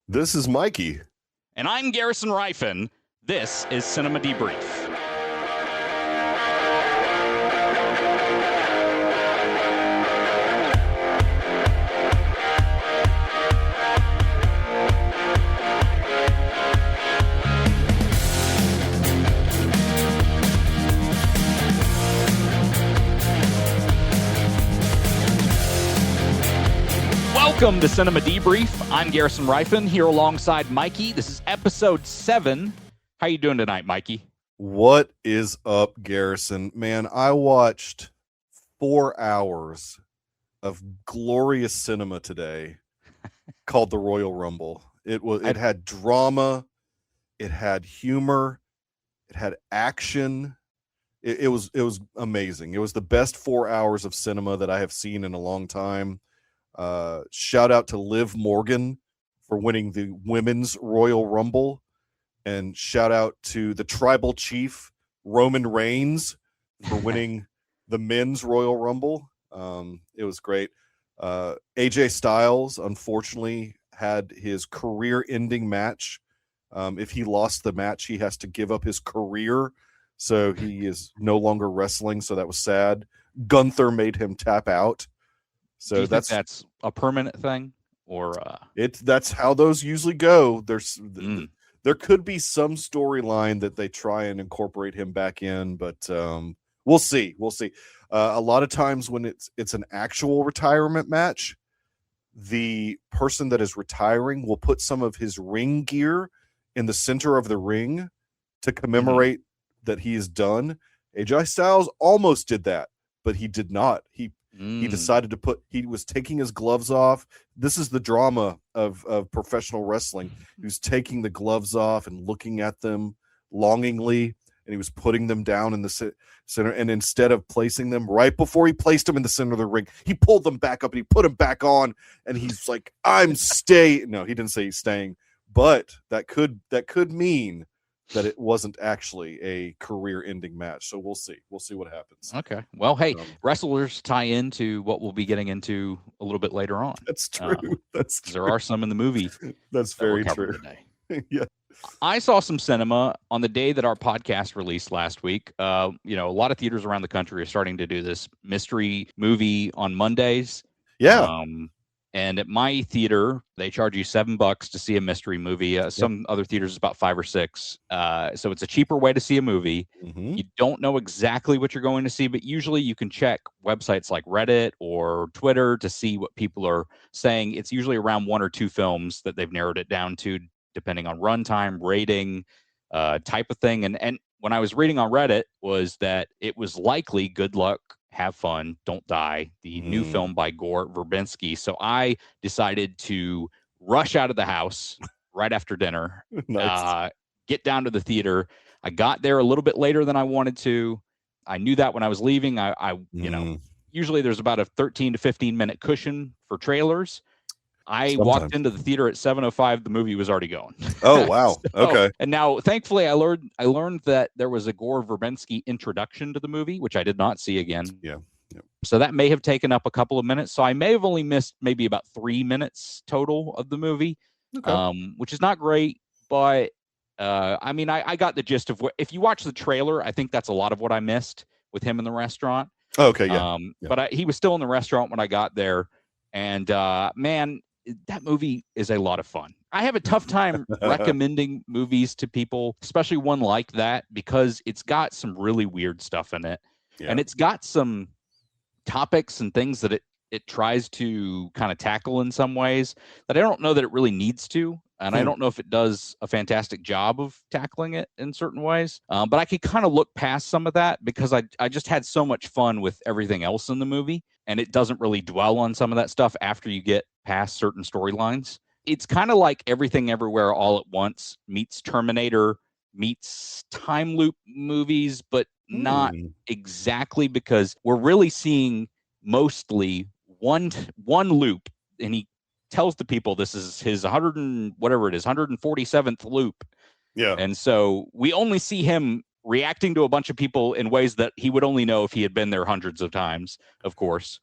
This is Mikey. And I'm Garrison Rifen. This is Cinema Debrief. Welcome to Cinema Debrief. I'm Garrison Rifen here alongside Mikey. This is episode 7. How you doing tonight, Mikey? What is up, Garrison? Man, I watched 4 hours of glorious cinema today called the Royal Rumble. It had drama, it had humor, it had action. It was amazing. It was the best 4 hours of cinema that I have seen in a long time. Shout out to Liv Morgan for winning the Women's Royal Rumble, and shout out to the Tribal Chief Roman Reigns for winning the Men's Royal Rumble. It was great. AJ Styles unfortunately had his career-ending match. If he lost the match, he has to give up his career, so he is no longer wrestling. So that was sad. Gunther made him tap out. So do you think that's a permanent thing, or that's how those usually go. There could be some storyline that they try and incorporate him back in, but we'll see. A lot of times when it's an actual retirement match, the person that is retiring will put some of his ring gear in the center of the ring to commemorate that he is done. AJ Styles almost did that, but he did not. He decided to he was taking his gloves off. This is the drama of professional wrestling. He was taking the gloves off and looking at them longingly, and he was putting them down in the center. And instead of placing them right before he placed them in the center of the ring, he pulled them back up and he put them back on. And he's like, "I'm staying." No, he didn't say he's staying, but that could mean that it wasn't actually a career-ending match. So we'll see. We'll see what happens. Okay. Well, hey, wrestlers tie into what we'll be getting into a little bit later on. That's true. That's true. There are some in the movie. That's very true. Today. Yeah. I saw some cinema on the day that our podcast released last week. A lot of theaters around the country are starting to do this mystery movie on Mondays. Yeah. And at my theater, they charge you $7 to see a mystery movie. Some other theaters is about $5 or $6. So it's a cheaper way to see a movie. Mm-hmm. You don't know exactly what you're going to see, but usually you can check websites like Reddit or Twitter to see what people are saying. It's usually around 1 or 2 films that they've narrowed it down to, depending on runtime, rating, type of thing. And when I was reading on Reddit was that it was likely Good Luck, Have Fun, Don't Die, the new film by Gore Verbinski. So I decided to rush out of the house right after dinner, Nice. Get down to the theater. I got there a little bit later than I wanted to. I knew that when I was leaving. Usually there's about a 13 to 15 minute cushion for trailers. I walked into the theater at 7:05. The movie was already going. Oh, wow. Okay. And now, thankfully, I learned that there was a Gore Verbinski introduction to the movie, which I did not see again. Yeah. So that may have taken up a couple of minutes. So I may have only missed maybe about 3 minutes total of the movie, which is not great. But I got the gist of if you watch the trailer, I think that's a lot of what I missed with him in the restaurant. Okay. Yeah. But he was still in the restaurant when I got there, and man, that movie is a lot of fun. I have a tough time recommending movies to people, especially one like that, because it's got some really weird stuff in it. Yeah. And it's got some topics and things that it tries to kind of tackle in some ways that I don't know that it really needs to. And I don't know if it does a fantastic job of tackling it in certain ways. But I could kind of look past some of that because I just had so much fun with everything else in the movie. And it doesn't really dwell on some of that stuff after you get past certain storylines. It's kind of like Everything Everywhere All at Once meets Terminator meets time loop movies, but not exactly, because we're really seeing mostly one loop, and he tells the people this is his 147th loop. Yeah. And so we only see him reacting to a bunch of people in ways that he would only know if he had been there hundreds of times, of course.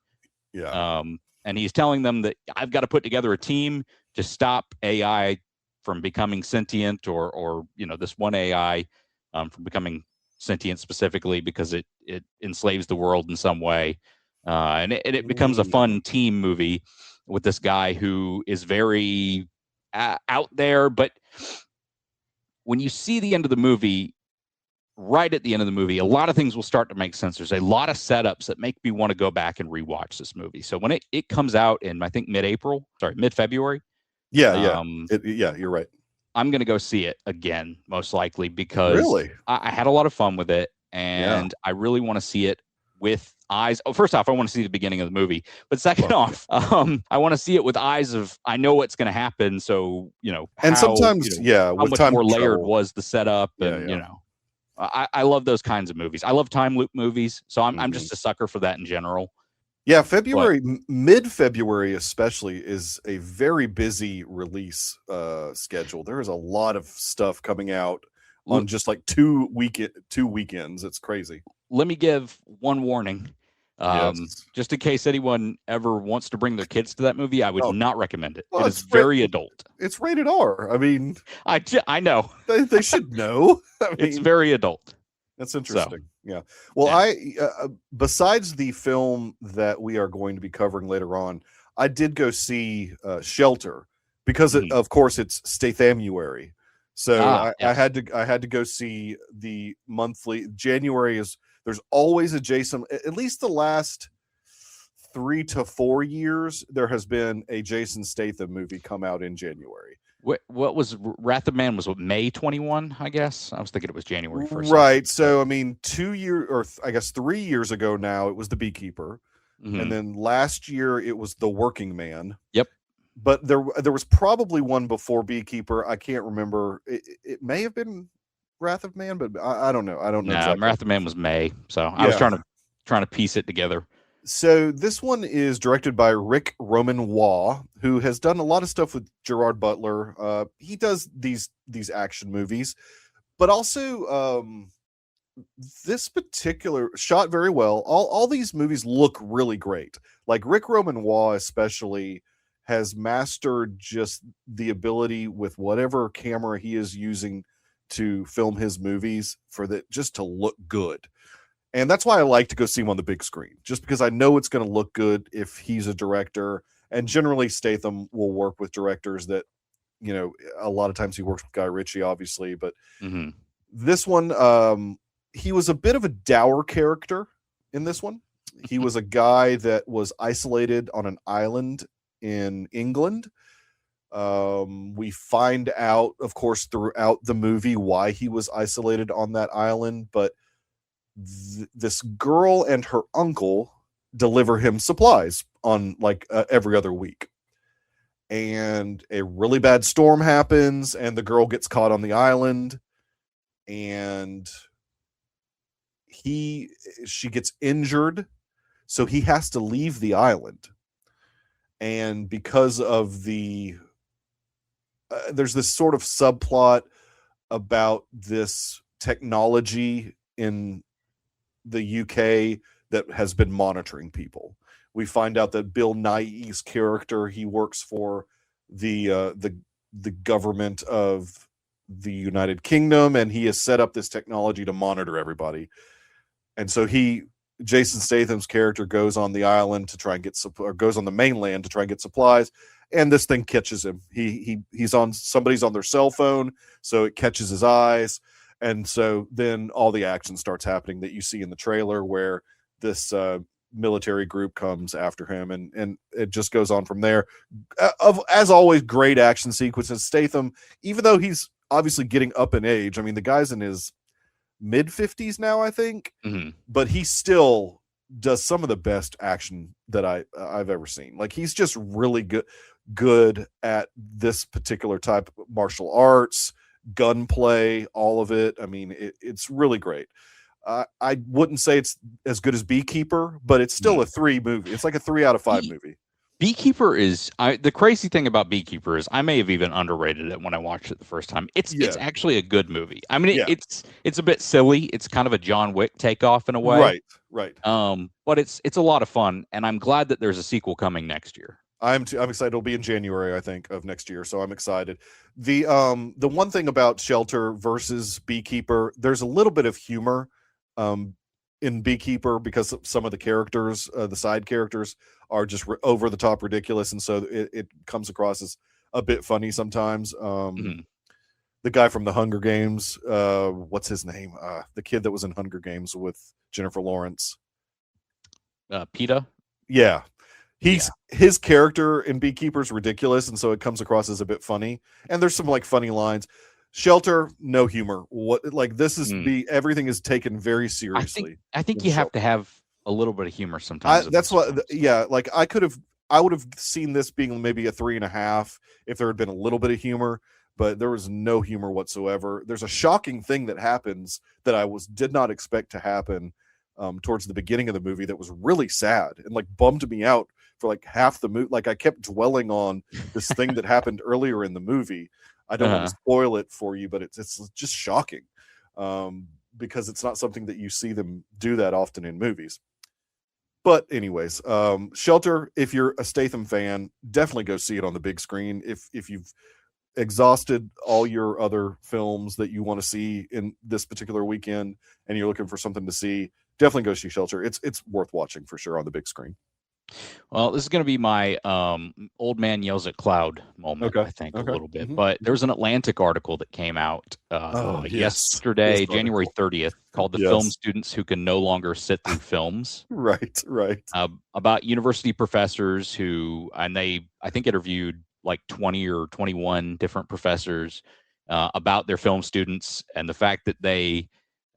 Yeah. And he's telling them that I've got to put together a team to stop AI from becoming sentient, or this one AI from becoming sentient specifically because it enslaves the world in some way, and it becomes a fun team movie with this guy who is very out there. But when you see the end of the movie, right at the end of the movie, a lot of things will start to make sense. There's a lot of setups that make me want to go back and rewatch this movie. So when it comes out in, I think, mid-February. Yeah, you're right. I'm going to go see it again, most likely, because really? I had a lot of fun with it, and I really want to see it with eyes. Oh, first off, I want to see the beginning of the movie, but second off, I want to see it with eyes of, I know what's going to happen. So, and sometimes, how much more layered was the setup, and I love those kinds of movies. I love time loop movies, so I'm just a sucker for that in general. Yeah, mid-February especially is a very busy release schedule. There is a lot of stuff coming out on just like two weekends. It's crazy. Let me give one warning. Just in case anyone ever wants to bring their kids to that movie, I would not recommend it. It is very adult. It's rated R. I mean, I know. They should know. It's very adult. That's interesting. Yeah. Well, besides the film that we are going to be covering later on, I did go see Shelter because of course it's Stathamuary. So I had to go see the monthly. January is, there's always a Jason, at least the last 3 to 4 years, there has been a Jason Statham movie come out in January. What was Wrath of Man? Was May 21? I guess I was thinking it was January 1st. Right. So I mean, 2 years, or I guess 3 years ago now, it was The Beekeeper, and then last year it was The Working Man. Yep. But there was probably one before Beekeeper. I can't remember. It may have been Wrath of Man, but I don't know. I don't know. No, exactly. Wrath of Man was May, so I was trying to piece it together. So this one is directed by Rick Roman Waugh, who has done a lot of stuff with Gerard Butler. He does these action movies, but also this particular shot very well. All these movies look really great. Like Rick Roman Waugh especially has mastered just the ability with whatever camera he is using to film his movies for that just to look good. And that's why I like to go see him on the big screen, just because I know it's going to look good if he's a director. And generally Statham will work with directors that, a lot of times he works with Guy Ritchie, obviously, but this one, he was a bit of a dour character in this one. He was a guy that was isolated on an island in England. We find out, of course, throughout the movie why he was isolated on that island, but this girl and her uncle deliver him supplies on every other week, and a really bad storm happens and the girl gets caught on the island, and she gets injured, so he has to leave the island. And because of there's this sort of subplot about this technology in the UK that has been monitoring people. We find out that Bill Nighy's character, he works for the government of the United Kingdom, and he has set up this technology to monitor everybody. And so Jason Statham's character goes on the island to try and goes on the mainland to try and get supplies, and this thing catches him. Somebody's on their cell phone, so it catches his eyes. And so then all the action starts happening that you see in the trailer, where this military group comes after him, and it just goes on from there. As always, great action sequences. Statham, even though he's obviously getting up in age, I mean, the guy's in his mid-50s now, I think, but he still does some of the best action that I've ever seen. Like, he's just really good at this particular type of martial arts, gunplay, all of it. I mean, it's really great. I wouldn't say it's as good as Beekeeper, but it's still a 3 movie. It's like a 3 out of 5 movie. Beekeeper is the crazy thing about Beekeeper is I may have even underrated it when I watched it the first time. It's actually a good movie. I mean, it's a bit silly. It's kind of a John Wick takeoff in a way. Right. But it's a lot of fun, and I'm glad that there's a sequel coming next year. I'm excited. It'll be in January, I think, of next year. So I'm excited. The one thing about Shelter versus Beekeeper, there's a little bit of humor in Beekeeper because some of the characters, the side characters, are just over the top ridiculous, and so it comes across as a bit funny sometimes. The guy from the Hunger Games, what's his name? The kid that was in Hunger Games with Jennifer Lawrence. PETA. Yeah. His character in Beekeeper's ridiculous, and so it comes across as a bit funny. And there's some like funny lines. Shelter, no humor. What like this is everything is taken very seriously. I think you have to have a little bit of humor sometimes. That's what. Yeah, like I would have seen this being maybe a 3.5 if there had been a little bit of humor, but there was no humor whatsoever. There's a shocking thing that happens that I did not expect to happen towards the beginning of the movie that was really sad and like bummed me out for like half the movie. Like I kept dwelling on this thing that happened earlier in the movie. I don't want to spoil it for you, but it's just shocking because it's not something that you see them do that often in movies. But anyways, Shelter, if you're a Statham fan, definitely go see it on the big screen. If you've exhausted all your other films that you want to see in this particular weekend and you're looking for something to see, definitely go see Shelter. It's worth watching for sure on the big screen. Well, this is going to be my old man yells at cloud moment, I think, a little bit. But there's an Atlantic article that came out yesterday, January 30th, called The Film Students Who Can No Longer Sit Through Films. Right. About university professors who, and they, I think, interviewed like 20 or 21 different professors about their film students and the fact that they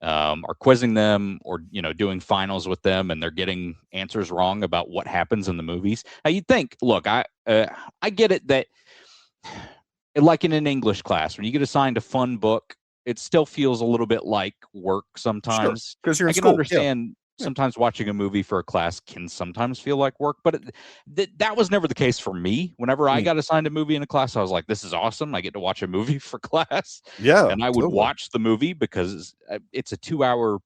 are quizzing them or doing finals with them and they're getting answers wrong about what happens in the movies. Now you'd think, look, I get it that like in an English class when you get assigned a fun book, it still feels a little bit like work sometimes. Because you're in I can school. understand sometimes watching a movie for a class can sometimes feel like work, but that was never the case for me. Whenever I got assigned a movie in a class, I was like, this is awesome. I get to watch a movie for class. Yeah. And I would watch the movie because it's a 2-hour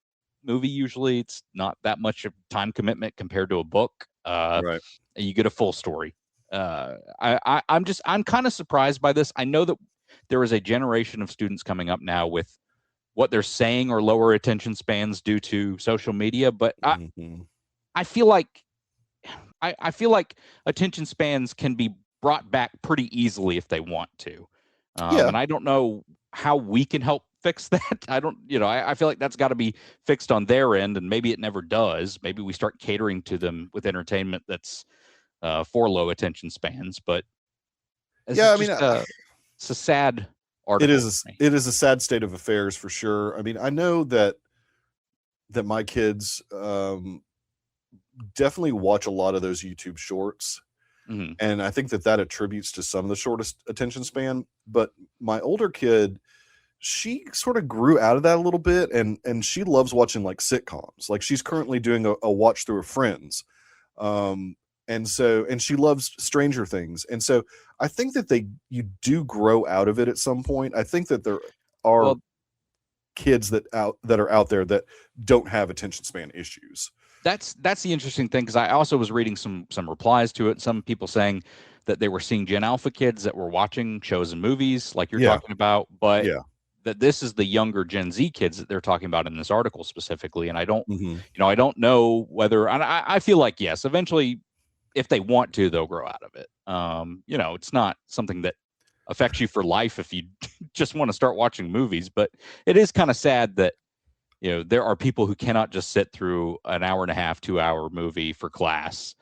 movie. Usually it's not that much of time commitment compared to a book. Right. You get a full story. I'm kind of surprised by this. I know that there is a generation of students coming up now with what they're saying or lower attention spans due to social media, but I feel like I feel like attention spans can be brought back pretty easily if they want to. And I don't know how we can help fix that. I feel like that's got to be fixed on their end, and maybe it never does. Maybe we start catering to them with entertainment that's for low attention spans. But it's a sad article. It is a sad state of affairs for sure. I mean, I know that my kids definitely watch a lot of those YouTube shorts. And I think that attributes to some of the shortest attention span. But my older kid, she sort of grew out of that a little bit, and she loves watching like sitcoms. Like she's currently doing a watch through of Friends. And she loves Stranger Things. And so I think that you do grow out of it at some point. I think that there are kids that are out there that don't have attention span issues. That's the interesting thing, because I also was reading some replies to it. Some people saying that they were seeing Gen Alpha kids that were watching shows and movies like you're talking about, but that this is the younger Gen Z kids that they're talking about in this article specifically. And I don't, I don't know whether, and I feel like, yes, eventually, if they want to, they'll grow out of it. It's not something that affects you for life if you just want to start watching movies, but it is kind of sad that, there are people who cannot just sit through an 1.5, 2-hour movie for class.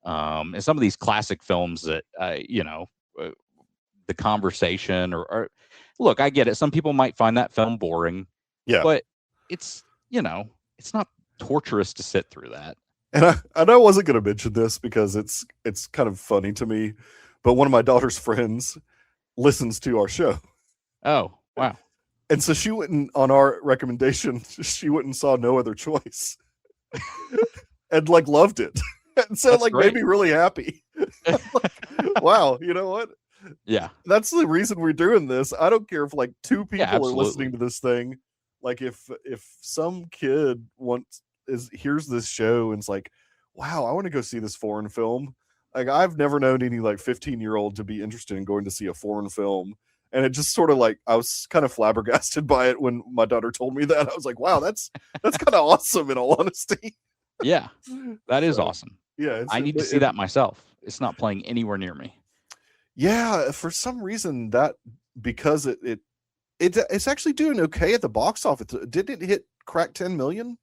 And some of these classic films that, The Conversation or look, I get it. Some people might find that film boring, but it's not torturous to sit through that. And I wasn't going to mention this because it's kind of funny to me, but one of my daughter's friends listens to our show. Oh, wow. And so she went on our recommendation. She went and saw No Other Choice and like loved it. And so That's like great. made me really happy. Like, wow. You know what? Yeah. That's the reason we're doing this. I don't care if like 2 people are absolutely. listening to this thing. Like if some kid hears this show and it's like, wow, I want to go see this foreign film. Like I've never known any like 15-year-old to be interested in going to see a foreign film. And it just sort of like I was kind of flabbergasted by it when my daughter told me that. I was like, wow, that's kind of awesome in all honesty. Yeah, that is So, awesome. yeah, I need to see that myself. It's not playing anywhere near me. Yeah, for some reason that because it's actually doing okay at the box office. Didn't it hit crack 10 million?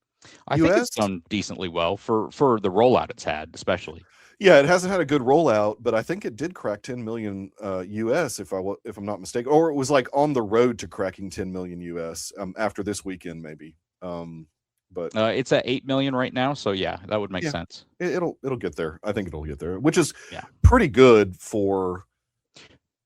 I think it's done decently well for the rollout it's had, especially. Yeah, it hasn't had a good rollout, but I think it did crack 10 million US if I'm not mistaken, or it was like on the road to cracking 10 million US after this weekend maybe. But it's at 8 million right now, so yeah, that would make sense. It'll get there. I think it'll get there, which is pretty good for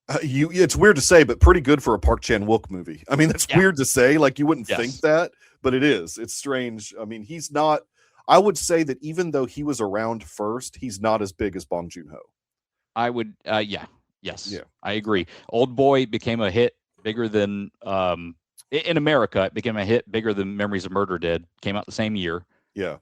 it's weird to say, but pretty good for a Park Chan-wook movie. I mean, that's weird to say. Like you wouldn't think that, but it is. It's strange. I mean, he's not. I would say that even though he was around first, he's not as big as Bong Joon-ho. I would. Yes. I agree. Old Boy became a hit bigger than in America. It became a hit bigger than Memories of Murder did. Came out the same year. Yeah.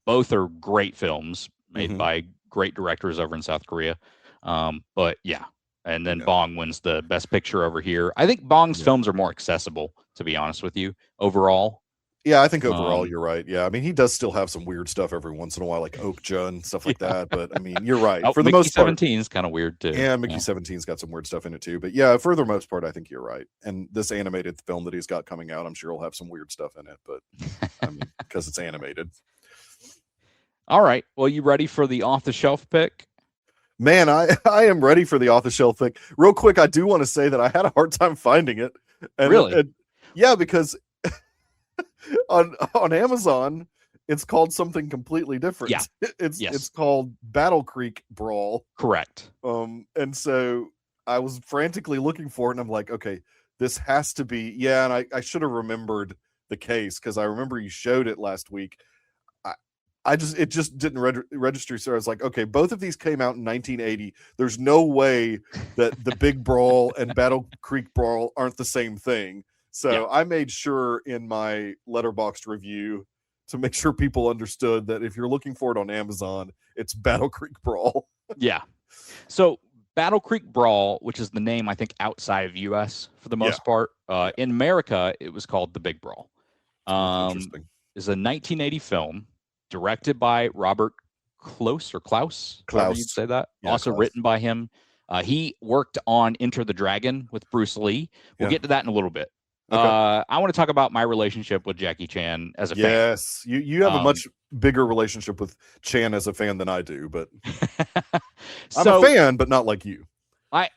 Both are great films made by great directors over in South Korea. But yeah. And then Bong wins the best picture over here. I think Bong's films are more accessible, to be honest with you, overall. Yeah, I think overall you're right. Yeah, I mean, he does still have some weird stuff every once in a while, like Okja and stuff like that. But I mean, you're right. For the Mickey most part, 17 is kind of weird too. Yeah, Mickey 17's got some weird stuff in it too. But yeah, for the most part, I think you're right. And this animated film that he's got coming out, I'm sure will have some weird stuff in it. But I mean, because it's animated. All right. Well, you ready for the off-the-shelf pick? Man, I am ready for the off-the-shelf pick. Real quick, I do want to say that I had a hard time finding it. And, really? Yeah, because on Amazon, it's called something completely different. Yeah. It's called Battle Creek Brawl. Correct. And so I was frantically looking for it, and I'm like, okay, this has to be, and I should have remembered the case because I remember you showed it last week. It just didn't register. So I was like, okay, both of these came out in 1980. There's no way that the Big Brawl and Battle Creek Brawl aren't the same thing. So I made sure in my Letterboxd review to make sure people understood that if you're looking for it on Amazon, it's Battle Creek Brawl. Yeah. So Battle Creek Brawl, which is the name, I think, outside of U.S. for the most part. In America, it was called The Big Brawl. Interesting. It's a 1980 film. Directed by Robert Klaus, however you'd say that. Yeah, also written by him. He worked on Enter the Dragon with Bruce Lee. We'll get to that in a little bit. Okay. I want to talk about my relationship with Jackie Chan as a fan. Yes, you have a much bigger relationship with Chan as a fan than I do, but I'm a fan, but not like you.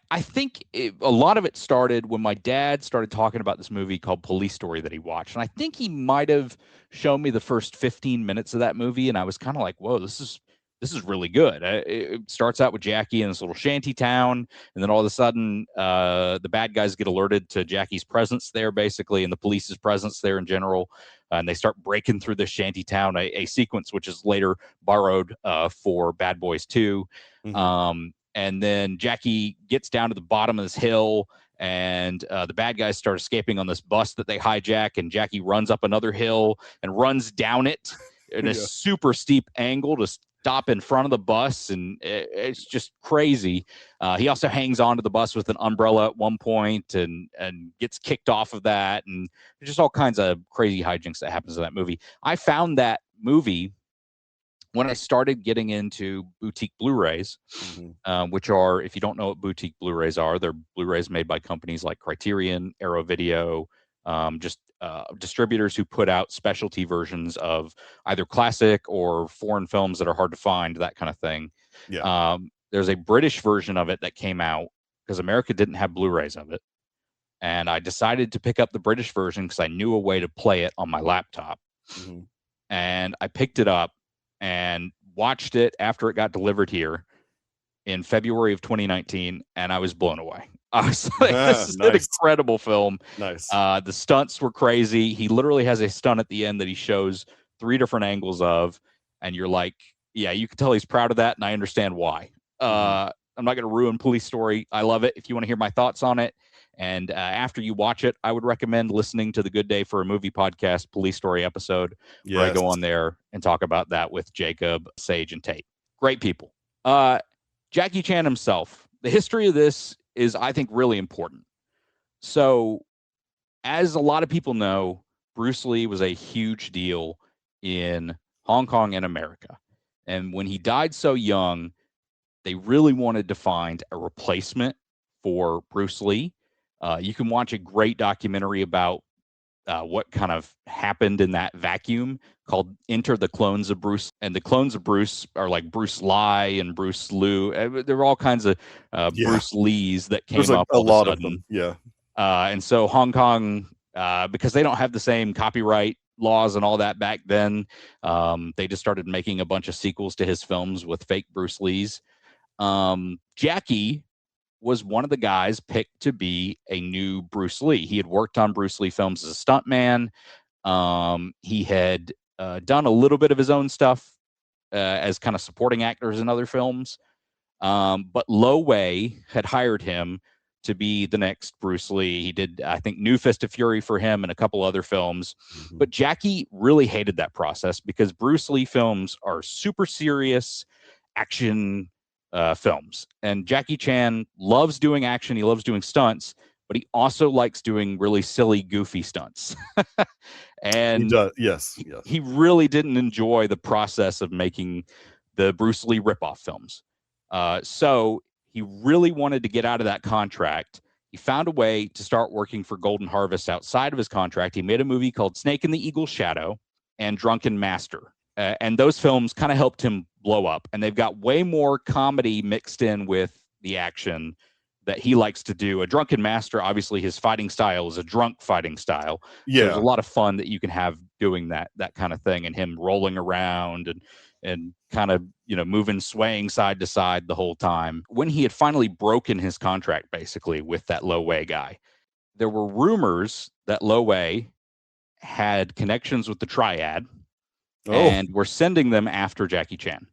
I think a lot of it started when my dad started talking about this movie called Police Story that he watched. And I think he might have shown me the first 15 minutes of that movie. And I was kind of like, whoa, this is really good. It starts out with Jackie in this little shanty town. And then all of a sudden, the bad guys get alerted to Jackie's presence there, basically, and the police's presence there in general. And they start breaking through this shanty town, a sequence which is later borrowed for Bad Boys 2. Mm-hmm. And then Jackie gets down to the bottom of this hill, and the bad guys start escaping on this bus that they hijack, and Jackie runs up another hill and runs down it in a super steep angle to stop in front of the bus, and it's just crazy. He also hangs onto the bus with an umbrella at one point and gets kicked off of that, and there's just all kinds of crazy hijinks that happens in that movie. I found that movie when I started getting into boutique Blu-rays, which are, if you don't know what boutique Blu-rays are, they're Blu-rays made by companies like Criterion, Arrow Video, just distributors who put out specialty versions of either classic or foreign films that are hard to find, that kind of thing. Yeah. There's a British version of it that came out because America didn't have Blu-rays of it. And I decided to pick up the British version because I knew a way to play it on my laptop. Mm-hmm. And I picked it up and watched it after it got delivered here in February of 2019, and I was blown away. I was like, this is an incredible film. Nice. The stunts were crazy. He literally has a stunt at the end that he shows 3 different angles of, and you're like, yeah, you can tell he's proud of that, and I understand why. I'm not going to ruin Police Story. I love it. If you want to hear my thoughts on it, and after you watch it, I would recommend listening to the Good Day for a Movie podcast Police Story episode, where I go on there and talk about that with Jacob, Sage, and Tate. Great people. Jackie Chan himself, the history of this is, I think, really important. So, as a lot of people know, Bruce Lee was a huge deal in Hong Kong and America. And when he died so young, they really wanted to find a replacement for Bruce Lee. You can watch a great documentary about what kind of happened in that vacuum called Enter the Clones of Bruce. And the clones of Bruce are like Bruce Lee and Bruce Liu. There were all kinds of Bruce Lees that came up a all lot of a of sudden. them. Yeah. And so Hong Kong, because they don't have the same copyright laws and all that back then, they just started making a bunch of sequels to his films with fake Bruce Lees. Jackie was one of the guys picked to be a new Bruce Lee. He had worked on Bruce Lee films as a stuntman. He had done a little bit of his own stuff as kind of supporting actors in other films. But Lo Wei had hired him to be the next Bruce Lee. He did, I think, New Fist of Fury for him and a couple other films. Mm-hmm. But Jackie really hated that process because Bruce Lee films are super serious action films. And Jackie Chan loves doing action. He loves doing stunts, but he also likes doing really silly, goofy stunts. And he does. Yes. He really didn't enjoy the process of making the Bruce Lee ripoff films. So he really wanted to get out of that contract. He found a way to start working for Golden Harvest outside of his contract. He made a movie called Snake in the Eagle's Shadow and Drunken Master. And those films kind of helped him blow up. And they've got way more comedy mixed in with the action that he likes to do. A Drunken Master, obviously, his fighting style is a drunk fighting style. Yeah. So there's a lot of fun that you can have doing that kind of thing, and him rolling around and kind of, moving, swaying side to side the whole time. When he had finally broken his contract, basically, with that Lo Wei guy, there were rumors that Lo Wei had connections with the Triad and were sending them after Jackie Chan.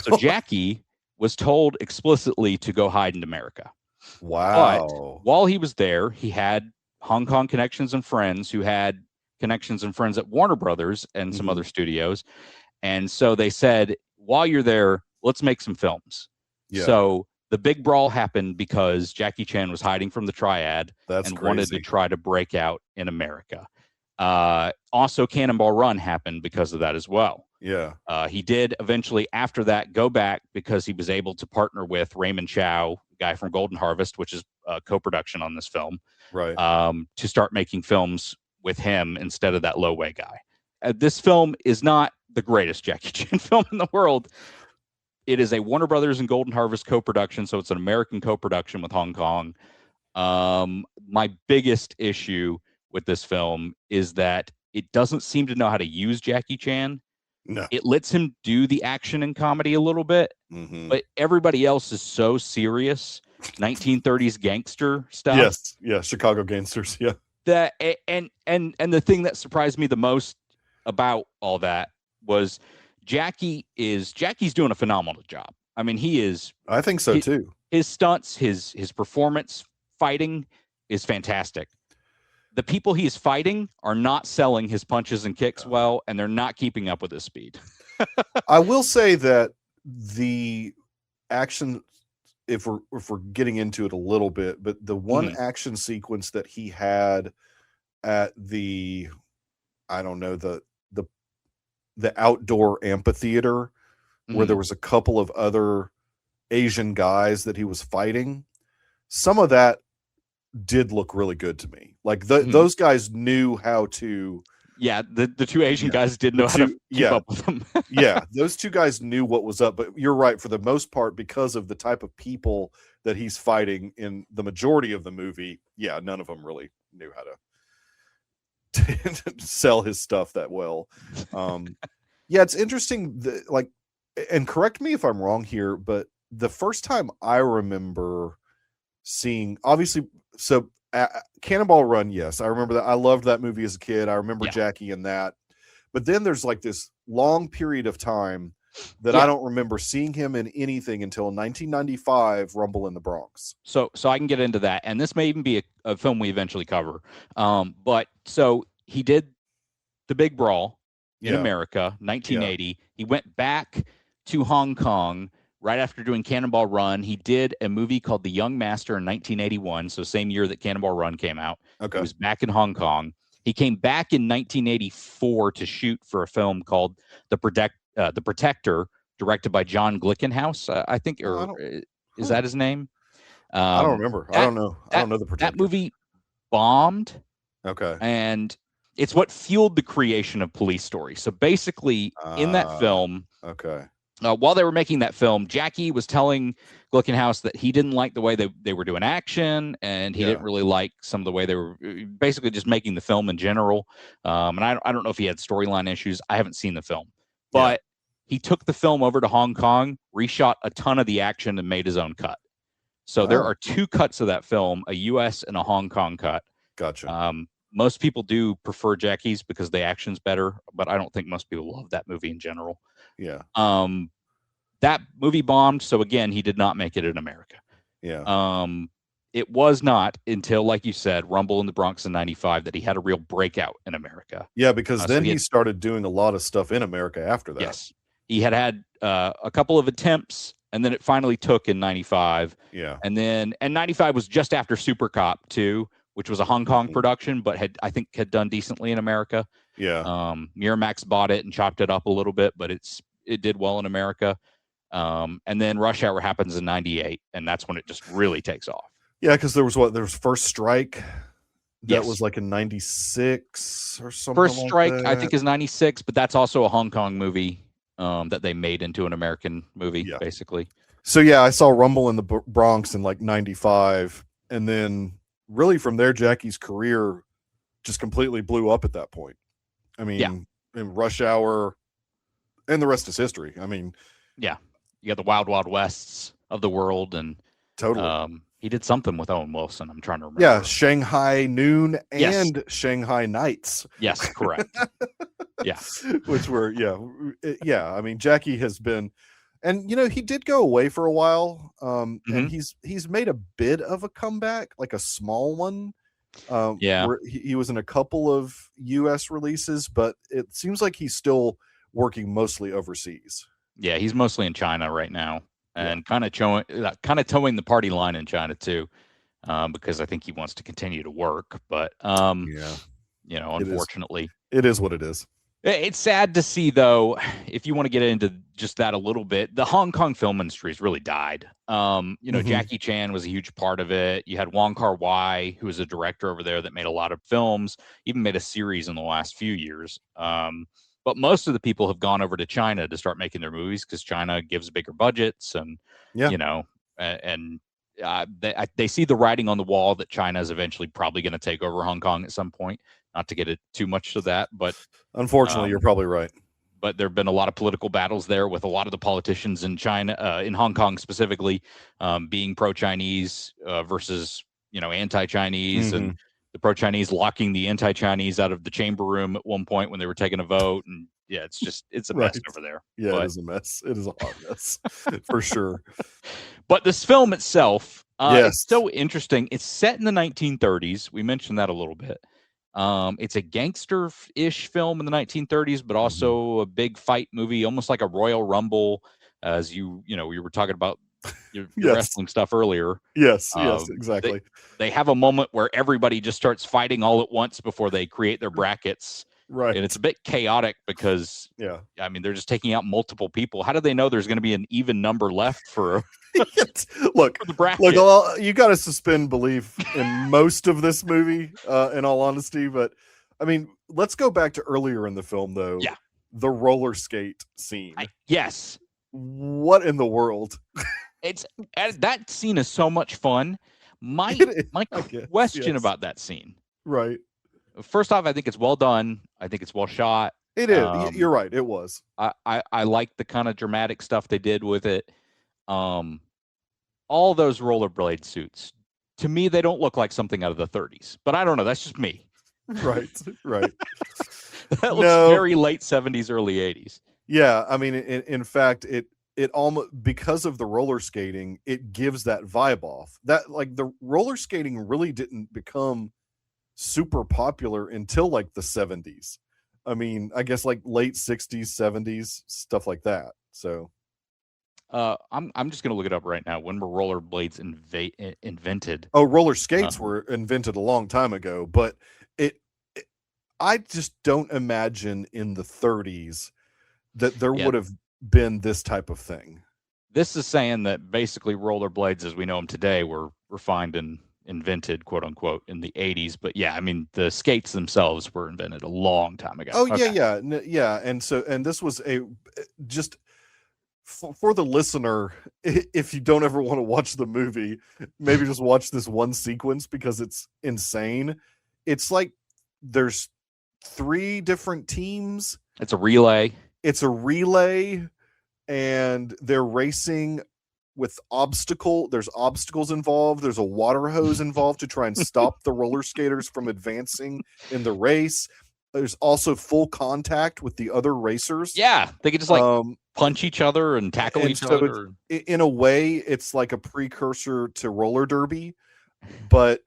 So Jackie was told explicitly to go hide in America. Wow. But while he was there, he had Hong Kong connections and friends who had connections and friends at Warner Brothers and some other studios. And so they said, while you're there, let's make some films. Yeah. So the Big Brawl happened because Jackie Chan was hiding from the Triad wanted to try to break out in America. Also, Cannonball Run happened because of that as well. Yeah. He did eventually, after that, go back because he was able to partner with Raymond Chow, guy from Golden Harvest, which is a co-production on this film, right? To start making films with him instead of that Lo Wei guy. This film is not the greatest Jackie Chan film in the world. It is a Warner Brothers and Golden Harvest co-production, so it's an American co-production with Hong Kong. My biggest issue with this film is that it doesn't seem to know how to use Jackie Chan. No. It lets him do the action and comedy a little bit, but everybody else is so serious, 1930s gangster stuff. Yes, Chicago gangsters, yeah. That and the thing that surprised me the most about all that was Jackie's doing a phenomenal job. I mean, he is. I think so too. His stunts, his performance fighting is fantastic. The people he's fighting are not selling his punches and kicks well, and they're not keeping up with his speed. I will say that the action, if we're getting into it a little bit, but the one action sequence that he had at the, I don't know, the outdoor amphitheater where there was a couple of other Asian guys that he was fighting, some of that did look really good to me. Like those guys knew how to. Yeah, the two Asian guys did know how to keep up with them. Yeah, those two guys knew what was up. But you're right, for the most part, because of the type of people that he's fighting in the majority of the movie, yeah, none of them really knew how to sell his stuff that well. Yeah, it's interesting. And correct me if I'm wrong here, but the first time I remember seeing, obviously, so Cannonball Run, yes, I remember that. I loved that movie as a kid. I remember Jackie in that. But then there's like this long period of time that I don't remember seeing him in anything until 1995, Rumble in the Bronx. So I can get into that, and this may even be a film we eventually cover. But so he did the Big Brawl in America, 1980. He went back to Hong Kong right after doing Cannonball Run, he did a movie called The Young Master in 1981. So same year that Cannonball Run came out. Okay. He was back in Hong Kong. He came back in 1984 to shoot for a film called The Protector, directed by John Glickenhaus, I think, is that his name? I don't remember. I don't know. I don't know The Protector. That movie bombed. Okay. And it's what fueled the creation of Police Story. So basically, in that film, okay, while they were making that film, Jackie was telling Glickenhaus that he didn't like the way they were doing action, and he didn't really like some of the way they were basically just making the film in general. And I don't know if he had storyline issues. I haven't seen the film, but he took the film over to Hong Kong, reshot a ton of the action, and made his own cut. So there are two cuts of that film, a U.S. and a Hong Kong cut. Gotcha. Most people do prefer Jackie's because the action's better, but I don't think most people love that movie in general. Yeah. That movie bombed, so again, he did not make it in America. Yeah. It was not until, like you said, Rumble in the Bronx in '95 that he had a real breakout in America. Yeah, because then he started doing a lot of stuff in America after that. Yes. He had a couple of attempts, and then it finally took in '95. Yeah. And 95 was just after Super Cop 2, which was a Hong Kong production, but I think had done decently in America. Yeah. Miramax bought it and chopped it up a little bit, but it did well in America. And then Rush Hour happens in '98, and that's when it just really takes off. Yeah, because there was First Strike. That was like in '96 or something. First Strike, I think, is '96, but that's also a Hong Kong movie that they made into an American movie, basically. So yeah, I saw Rumble in the Bronx in like '95, and then really from there, Jackie's career just completely blew up at that point. I mean, in Rush Hour, and the rest is history. I mean, you got the Wild Wild Wests of the world, and totally. He did something with Owen Wilson. I'm trying to remember. Yeah, Shanghai Noon and Shanghai Nights. Yes, correct. Yeah, which were I mean, Jackie has been, and he did go away for a while. And he's made a bit of a comeback, like a small one. Where he was in a couple of U.S. releases, but it seems like he's still working mostly overseas. Yeah, he's mostly in China right now, and kind of towing the party line in China too, because I think he wants to continue to work. But unfortunately, it is what it is. It's sad to see, though, if you want to get into just that a little bit, the Hong Kong film industry has really died. Jackie Chan was a huge part of it. You had Wong Kar-wai, who was a director over there that made a lot of films, even made a series in the last few years. But most of the people have gone over to China to start making their movies because China gives bigger budgets, and they see the writing on the wall that China is eventually probably going to take over Hong Kong at some point. Not to get it too much to that, but unfortunately, you're probably right. But there have been a lot of political battles there with a lot of the politicians in China, in Hong Kong specifically, being pro-Chinese versus anti-Chinese, and the pro-Chinese locking the anti-Chinese out of the chamber room at one point when they were taking a vote. And it's a mess over there. Yeah, it is a mess. It is a hot mess for sure. But this film itself, it's so interesting. It's set in the 1930s. We mentioned that a little bit. It's a gangster-ish film in the 1930s, but also a big fight movie, almost like a Royal Rumble, as we were talking about your wrestling stuff earlier. Yes, exactly. They have a moment where everybody just starts fighting all at once before they create their brackets. Right. And it's a bit chaotic because, they're just taking out multiple people. How do they know there's going to be an even number left for look, for the bracket? Look, you got to suspend belief in most of this movie, in all honesty. But, I mean, let's go back to earlier in the film, though. Yeah. The roller skate scene. Yes. What in the world? That scene is so much fun. My question about that scene. Right. First off, I think it's well done. I think it's well shot. It is. You're right. It was. I like the kind of dramatic stuff they did with it. All those rollerblade suits, to me, they don't look like something out of the 30s. But I don't know. That's just me. Right. That looks very late 70s, early 80s. Yeah. I mean, in fact, it almost, because of the roller skating, it gives that vibe off. That, like, the roller skating really didn't become super popular until like the 70s. I mean, I guess like late 60s, 70s, stuff like that. So I'm just gonna look it up right now. When were rollerblades invented? Oh, roller skates were invented a long time ago, but it I just don't imagine in the 30s that there would have been this type of thing. This is saying that basically rollerblades as we know them today were refined and invented, quote unquote, in the 80s. But yeah, I mean, the skates themselves were invented a long time ago. Oh, yeah. And this was just for the listener, if you don't ever want to watch the movie, maybe just watch this one sequence because it's insane. It's like there's 3 different teams. It's a relay. And they're racing with there's obstacles involved. There's a water hose involved to try and stop the roller skaters from advancing in the race. There's also full contact with the other racers. Yeah, they could just punch each other and tackle each other. In a way, it's like a precursor to roller derby, but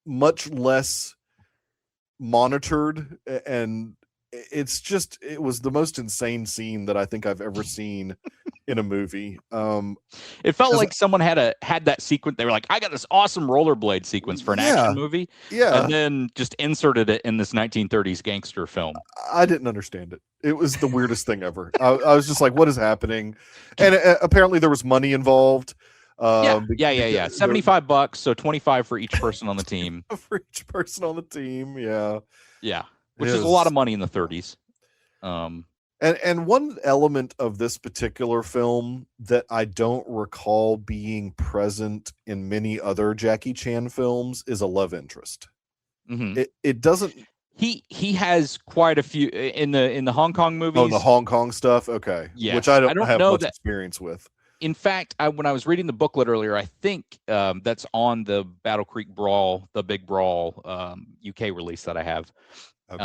much less monitored, and it was the most insane scene that I think I've ever seen in a movie. It felt like someone had that sequence. They were like, I got this awesome rollerblade sequence for an action movie. Yeah. And then just inserted it in this 1930s gangster film. I didn't understand it. It was the weirdest thing ever. I was just like, what is happening? And apparently there was money involved. Yeah. $75, so 25 for each person on the team. For each person on the team, yeah. Yeah. Which is a lot of money in the 30s. And one element of this particular film that I don't recall being present in many other Jackie Chan films is a love interest. Mm-hmm. It doesn't. He has quite a few in the Hong Kong movies. Oh, the Hong Kong stuff. Okay, yeah, which I don't have much experience with. In fact, when I was reading the booklet earlier, I think that's on the Battle Creek Brawl, the Big Brawl UK release that I have. Okay.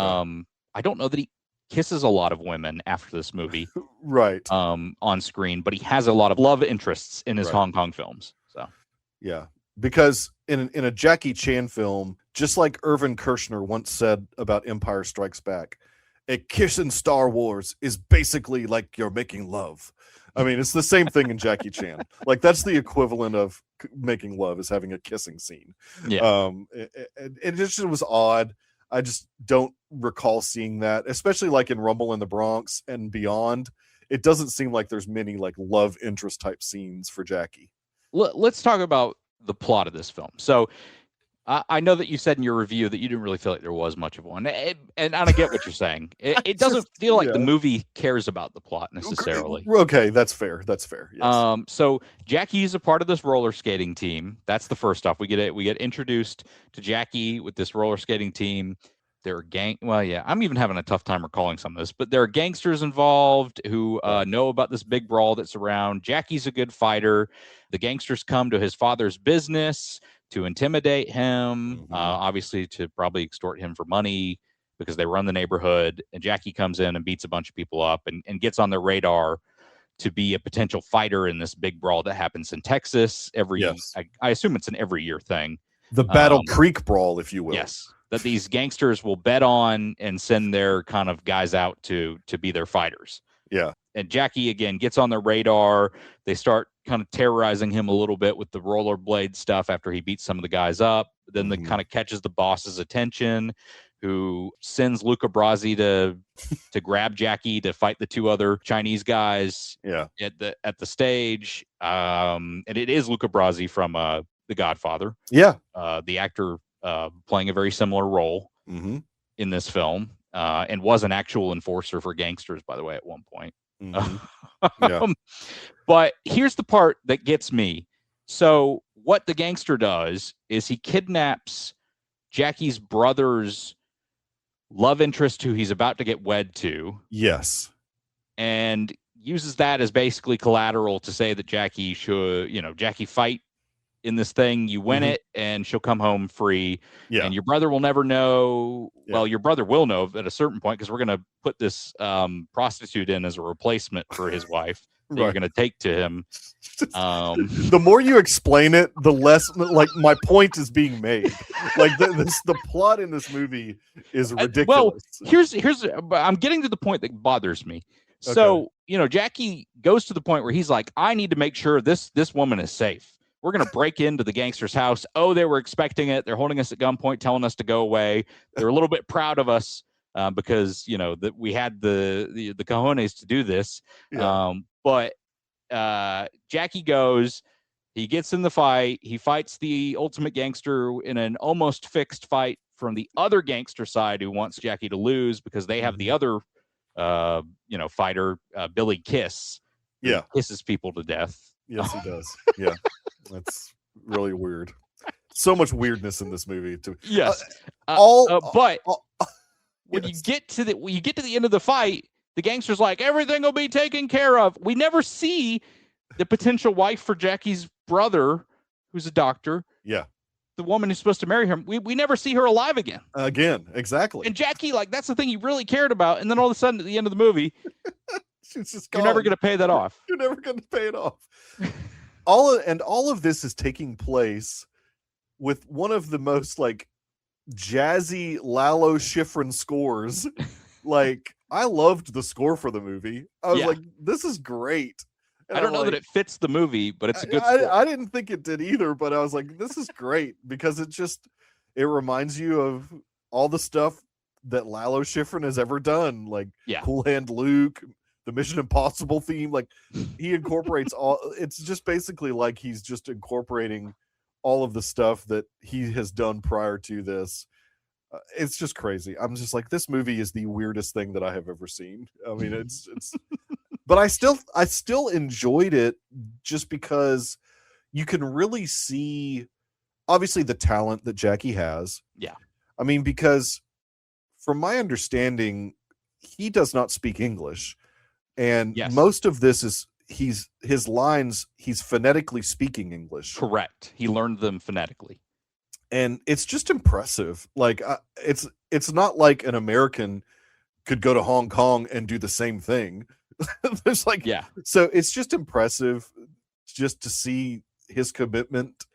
I don't know that he kisses a lot of women after this movie, right? On screen, but he has a lot of love interests in his Hong Kong films. So, yeah, because in a Jackie Chan film, just like Irvin Kershner once said about Empire Strikes Back, a kiss in Star Wars is basically like you're making love. I mean, it's the same thing in Jackie Chan. Like that's the equivalent of making love is having a kissing scene. Yeah. It just was odd. I just don't recall seeing that, especially like in Rumble in the Bronx and beyond. It doesn't seem like there's many like love interest type scenes for Jackie. Let's talk about the plot of this film. So I know that you said in your review that you didn't really feel like there was much of one. And I get what you're saying. It doesn't feel like the movie cares about the plot necessarily. Okay, that's fair. That's fair. Yes. So Jackie is a part of this roller skating team. That's the first off. We get introduced to Jackie with this roller skating team. There are I'm even having a tough time recalling some of this, but there are gangsters involved who know about this big brawl that's around. Jackie's a good fighter. The gangsters come to his father's business to intimidate him, obviously to probably extort him for money because they run the neighborhood. And Jackie comes in and beats a bunch of people up and gets on their radar to be a potential fighter in this big brawl that happens in Texas I assume it's an every year thing. The Battle Creek Brawl, if you will. Yes. That these gangsters will bet on and send their kind of guys out to be their fighters. Yeah. And Jackie, again, gets on their radar. They start kind of terrorizing him a little bit with the rollerblade stuff after he beats some of the guys up. Then the kind of catches the boss's attention, who sends Luca Brasi to grab Jackie to fight the 2 other Chinese guys at the stage. And it is Luca Brasi from The Godfather. Yeah. The actor playing a very similar role in this film, and was an actual enforcer for gangsters, by the way, at one point. But here's the part that gets me. So what the gangster does is he kidnaps Jackie's brother's love interest, who he's about to get wed to. Yes. And uses that as basically collateral to say that Jackie should, Jackie fight in this thing, you win it, and she'll come home free. Yeah. And your brother will never know. Yeah. Well, your brother will know at a certain point, because we're going to put this prostitute in as a replacement for his wife that you're going to take to him. The more you explain it, the less like my point is being made. Like the plot in this movie is ridiculous. Well, here's I'm getting to the point that bothers me. So, Jackie goes to the point where he's like, I need to make sure this woman is safe. We're going to break into the gangster's house. Oh, they were expecting it. They're holding us at gunpoint, telling us to go away. They're a little bit proud of us because, that we had the cojones to do this. Yeah. But Jackie goes, he gets in the fight. He fights the ultimate gangster in an almost fixed fight from the other gangster side who wants Jackie to lose because they have the other fighter, Billy Kiss, who kisses people to death. Yes, he does. Yeah, that's really weird. So much weirdness in this movie. Yes, when you get to the end of the fight, the gangster's like, everything will be taken care of. We never see the potential wife for Jackie's brother, who's a doctor. Yeah. The woman who's supposed to marry him, we never see her alive again. Exactly. And Jackie, that's the thing he really cared about. And then all of a sudden, at the end of the movie, she's just you're never going to pay that off. You're never going to pay it off. all of this is taking place with one of the most jazzy Lalo Schifrin scores. I loved the score for the movie. I was like, this is great. And I don't know that it fits the movie, but it's a good score. I didn't think it did either, but I was like, this is great because it reminds you of all the stuff that Lalo Schifrin has ever done, Cool Hand Luke, the Mission Impossible theme. He incorporates all. It's just basically he's just incorporating all of the stuff that he has done prior to this. It's just crazy. I'm just like, this movie is the weirdest thing that I have ever seen. I mean, it's but I still enjoyed it just because you can really see obviously the talent that Jackie has. Yeah. I mean, because from my understanding, he does not speak English. And most of this is his lines, he's phonetically speaking English. Correct. He learned them phonetically. And it's just impressive. It's not like an American could go to Hong Kong and do the same thing. There's so it's just impressive just to see his commitment.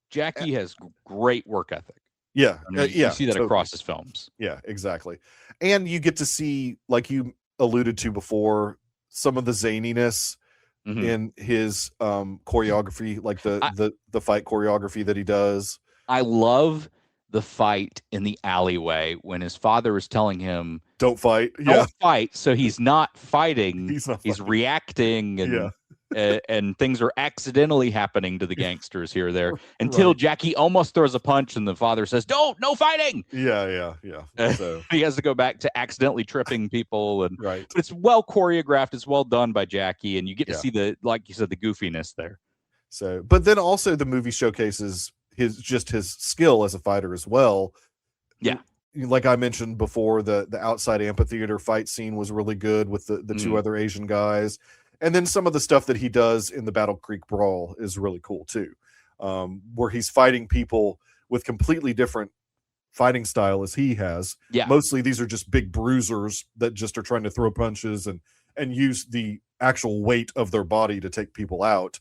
Jackie has great work ethic. Yeah. You see that across his films. Yeah, exactly. And you get to see, like you alluded to before, some of the zaniness in his choreography, the fight choreography that he does. I love the fight in the alleyway when his father is telling him, don't fight. Don't fight. So he's not fighting. He's reacting and things are accidentally happening to the gangsters here or there until Jackie almost throws a punch and the father says, no fighting. Yeah. So he has to go back to accidentally tripping people but it's well choreographed. It's well done by Jackie. And you get to see like you said, the goofiness there. So, but then also the movie showcases his skill as a fighter as well. Yeah. Like I mentioned before, the outside amphitheater fight scene was really good with the two other Asian guys. And then some of the stuff that he does in the Battle Creek Brawl is really cool too, where he's fighting people with completely different fighting style as he has. Yeah. Mostly these are just big bruisers that just are trying to throw punches and use the actual weight of their body to take people out.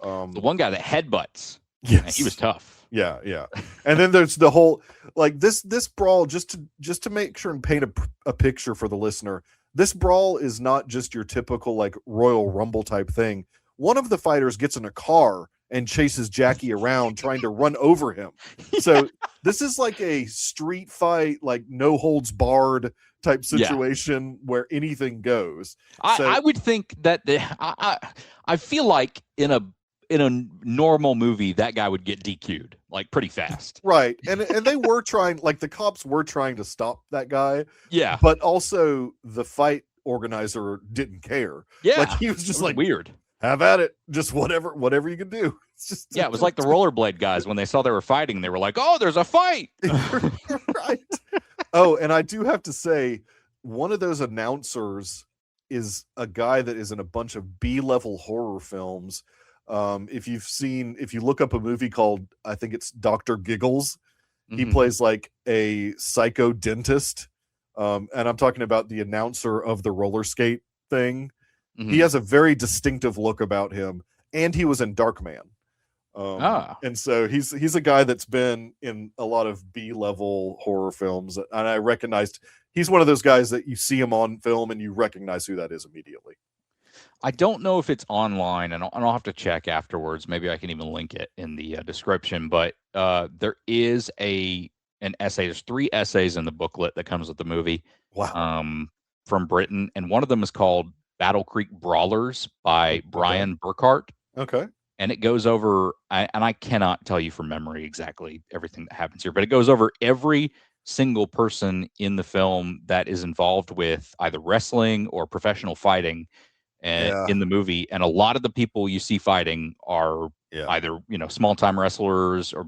The one guy that headbutts. Yes. Man, he was tough. Yeah. And then there's the whole this brawl, just to make sure and paint a picture for the listener. This brawl is not just your typical Royal Rumble type thing. One of the fighters gets in a car and chases Jackie around trying to run over him. So this is like a street fight, no holds barred type situation where anything goes. I would think that I feel like in a normal movie, that guy would get DQ'd pretty fast. Right. And they were trying, the cops were trying to stop that guy. Yeah. But also the fight organizer didn't care. Yeah. He was just weird. Have at it. Just whatever you can do. It's just, it was like the rollerblade guys when they saw they were fighting, they were like, oh, there's a fight. Right. Oh, and I do have to say, one of those announcers is a guy that is in a bunch of B-level horror films. If you look up a movie called, I think it's Dr. Giggles, he plays a psycho dentist. And I'm talking about the announcer of the roller skate thing. He has a very distinctive look about him, and he was in Darkman. And so he's a guy that's been in a lot of B-level horror films, and I recognized he's one of those guys that you see him on film and you recognize who that is immediately. I don't know if it's online, and I'll have to check afterwards. Maybe I can even link it in the description. But there is an essay. There's 3 essays in the booklet that comes with the movie. Wow. From Britain, and one of them is called Battle Creek Brawlers by Brian Burkhart. Okay. And it goes over, and I cannot tell you from memory exactly everything that happens here, but it goes over every single person in the film that is involved with either wrestling or professional fighting in the movie. And a lot of the people you see fighting are either, small time wrestlers or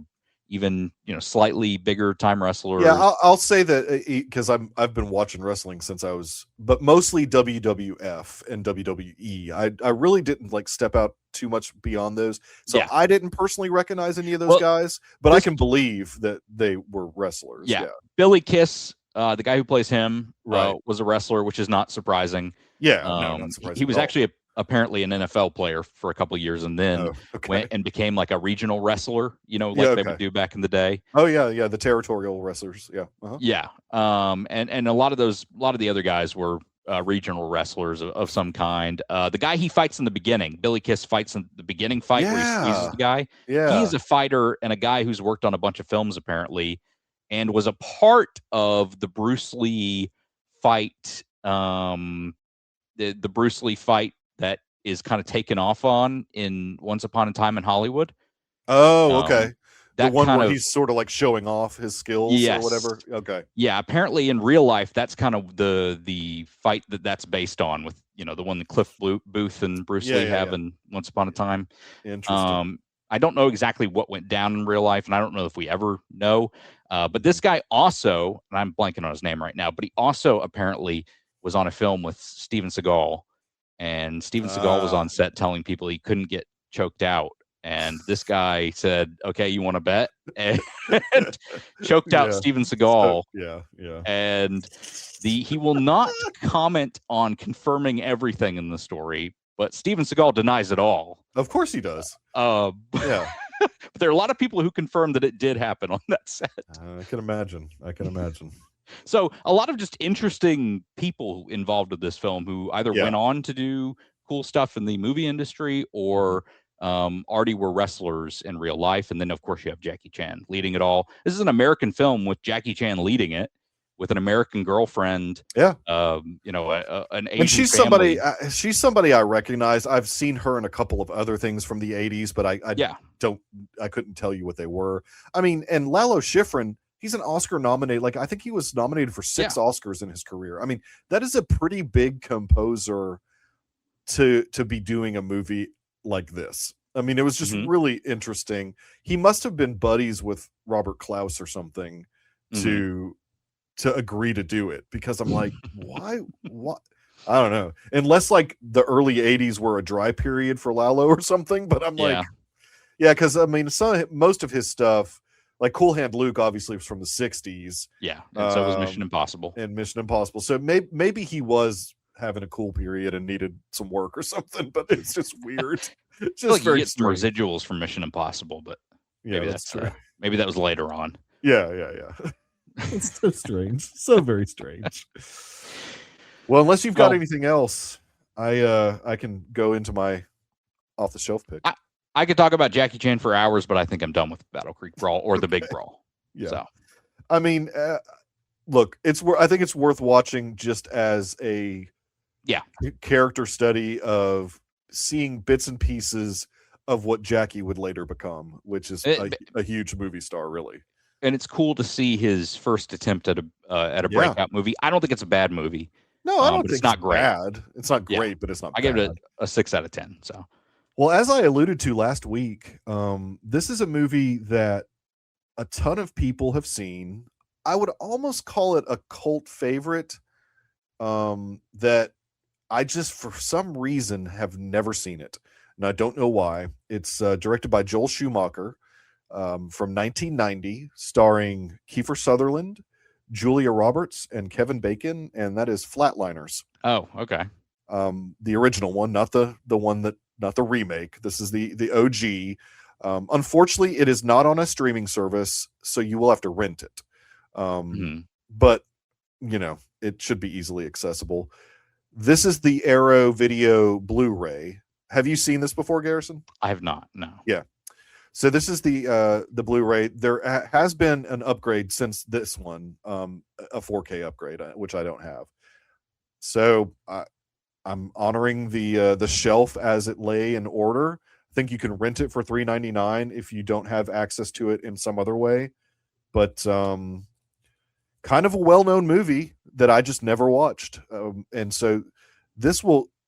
even, slightly bigger time wrestlers. Yeah, I'll say that because I've been watching wrestling since but mostly WWF and WWE. I really didn't step out too much beyond those, so I didn't personally recognize any of those guys, but I can believe that they were wrestlers. Yeah. Billy Kiss, the guy who plays him, was a wrestler, which is not surprising. Yeah, no, not surprising. He was actually apparently an NFL player for a couple of years, and then went and became like a regional wrestler, they would do back in the day. Oh yeah, the territorial wrestlers. Yeah, yeah. And a lot of the other guys were regional wrestlers of some kind. The guy he fights in the beginning, Billy Kiss fights in the beginning fight where he squeezes the guy. Yeah, he's a fighter and a guy who's worked on a bunch of films apparently, and was a part of the Bruce Lee fight. The Bruce Lee fight that is kind of taken off on in Once Upon a Time in Hollywood. Oh, okay. The That one kind where of, he's sort of showing off his skills or whatever. Okay. Yeah, apparently in real life, that's kind of the fight that's based on, with the one that Cliff Booth and Bruce Lee have in Once Upon a Time. Interesting. I don't know exactly what went down in real life, and I don't know if we ever know. But this guy also, and I'm blanking on his name right now, but he also apparently was on a film with Steven Seagal. And Steven Seagal was on set telling people he couldn't get choked out. And this guy said, okay, you want to bet? And choked out Steven Seagal. Yeah. And he will not comment on confirming everything in the story, but Steven Seagal denies it all. Of course he does. But there are a lot of people who confirm that it did happen on that set. I can imagine. So a lot of just interesting people involved with this film who either went on to do cool stuff in the movie industry or already were wrestlers in real life. And then, of course, you have Jackie Chan leading it all. This is an American film with Jackie Chan leading it, with an American girlfriend. Yeah. An Asian and she's family. she's somebody I recognize. I've seen her in a couple of other things from the 80s, but I couldn't tell you what they were. I mean, and Lalo Schifrin, he's an Oscar nominated. I think he was nominated for 6 Oscars in his career. I mean, that is a pretty big composer to be doing a movie like this. I mean, it was just really interesting. He must have been buddies with Robert Klaus or something to agree to do it, because I'm like, why? What? I don't know. Unless the early 80s were a dry period for Lalo or something, but I'm because I mean, most of his stuff, like Cool Hand Luke, obviously was from the 60s. Yeah, and so was Mission Impossible. And Mission Impossible. So maybe he was having a cool period and needed some work or something, but it's just weird. It's just very you get some residuals from Mission Impossible, but maybe that's true. Maybe that was later on. Yeah. It's so strange. So very strange. Well, unless you've got anything else, I can go into my off the shelf pick. I could talk about Jackie Chan for hours, but I think I'm done with Battle Creek Brawl or the Big Brawl. Yeah. So, I mean, look, I think it's worth watching just as a character study of seeing bits and pieces of what Jackie would later become, which is a huge movie star, really. And it's cool to see his first attempt at a breakout movie. I don't think it's a bad movie. No, I don't think it's not great. Bad. It's not great, but it's not bad. I gave it a 6 out of 10. So, well, as I alluded to last week, this is a movie that a ton of people have seen. I would almost call it a cult favorite, that I just, for some reason, have never seen it. And I don't know why. It's directed by Joel Schumacher, from 1990, starring Kiefer Sutherland, Julia Roberts, and Kevin Bacon, and that is Flatliners. Oh, okay. The original one, not the remake. This is the OG. Unfortunately, it is not on a streaming service, so you will have to rent it. But it should be easily accessible. This is the Arrow Video Blu-ray. Have you seen this before, Garrison? I have not. No. Yeah. So this is the Blu-ray. There has been an upgrade since this one, a 4K upgrade, which I don't have. So I'm honoring the shelf as it lay in order. I think you can rent it for $3.99 if you don't have access to it in some other way. But kind of a well-known movie that I just never watched. And so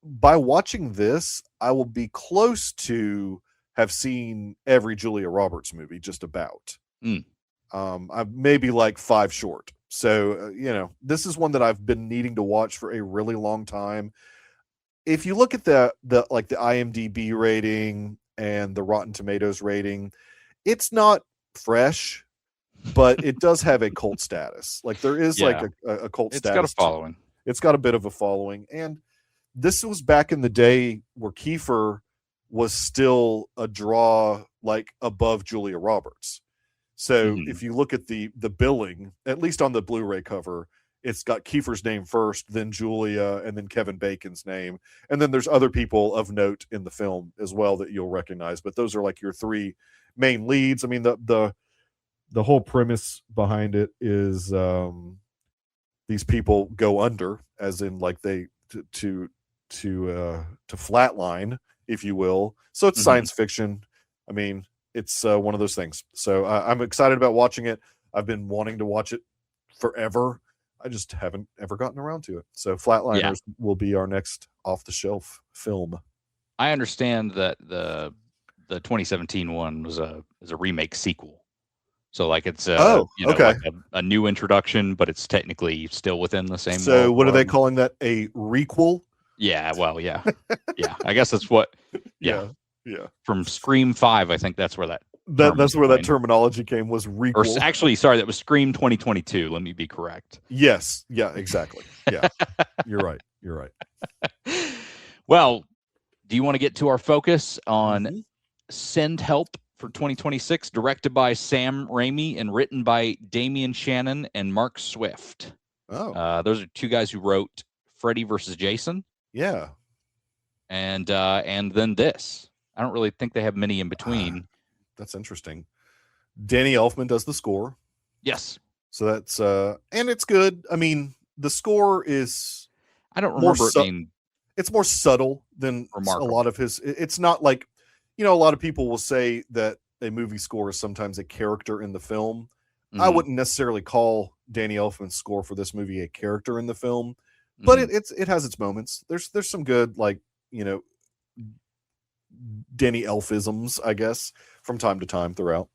by watching this, I will be close to have seen every Julia Roberts movie, just about. I'm maybe like 5 short. So, this is one that I've been needing to watch for a really long time. If you look at the IMDb rating and the Rotten Tomatoes rating, it's not fresh, but it does have a cult status. Like there is like a cult status. It's got a following. It's got a bit of a following. And this was back in the day where Kiefer was still a draw like above Julia Roberts. So if you look at the billing, at least on the Blu-ray cover, it's got Kiefer's name first, then Julia, and then Kevin Bacon's name. And then there's other people of note in the film as well that you'll recognize. But those are like your 3 main leads. I mean, the whole premise behind it is these people go under, as in like they to flatline, if you will. So it's science fiction. I mean, it's one of those things. So I'm excited about watching it. I've been wanting to watch it forever. I just haven't ever gotten around to it. So Flatliners will be our next off-the-shelf film. I understand that the 2017 one was a remake sequel. So like it's like a new introduction, but it's technically still within the same. So what are they calling that? A requel? Yeah, well, yeah. I guess that's what. Yeah. From Scream 5, I think that's where that's where that terminology came, was requel. Or actually, sorry, that was Scream 2022. Let me be correct. Yes. Yeah, exactly. Yeah. You're right. Well, do you want to get to our focus on Send Help for 2026, directed by Sam Raimi and written by Damian Shannon and Mark Swift? Those are 2 guys who wrote Freddy vs. Jason. Yeah. And then this. I don't really think they have many in between. That's interesting. Danny Elfman does the score. Yes. So that's and it's good. I mean, the score is, I don't remember it being, it's more subtle than remarkable. A lot of his. It's not like, a lot of people will say that a movie score is sometimes a character in the film. I wouldn't necessarily call Danny Elfman's score for this movie a character in the film, but it has its moments. There's some good, like, Danny Elfisms, I guess, from time to time throughout.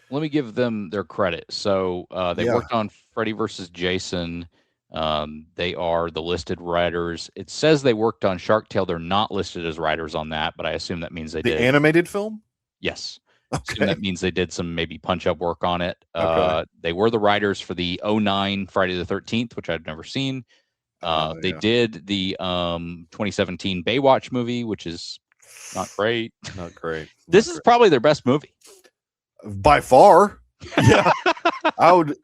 Let me give them their credit. So they worked on Freddy vs. Jason. They are the listed writers. It says they worked on Shark Tale. They're not listed as writers on that, but I assume that means they did. The animated film? Yes. Okay. That means they did some maybe punch-up work on it. Okay. They were the writers for the 2009 Friday the 13th, which I've never seen. They did the 2017 Baywatch movie, which is not great. Not great. This is probably their best movie. By far. Yeah. I would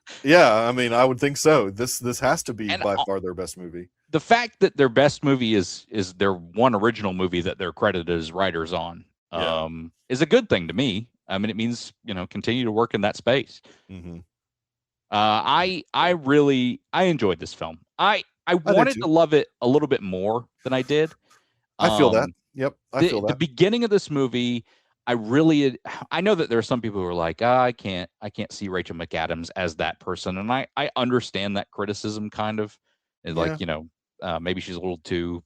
think so. This has to be by far their best movie. The fact that their best movie is their one original movie that they're credited as writers on is a good thing to me. I mean, it means, continue to work in that space. I enjoyed this film. I wanted to love it a little bit more than I did. I feel that. Yep. I feel that. The beginning of this movie, I know that there are some people who are like, I can't see Rachel McAdams as that person. And I understand that criticism kind of. It's like, maybe she's a little too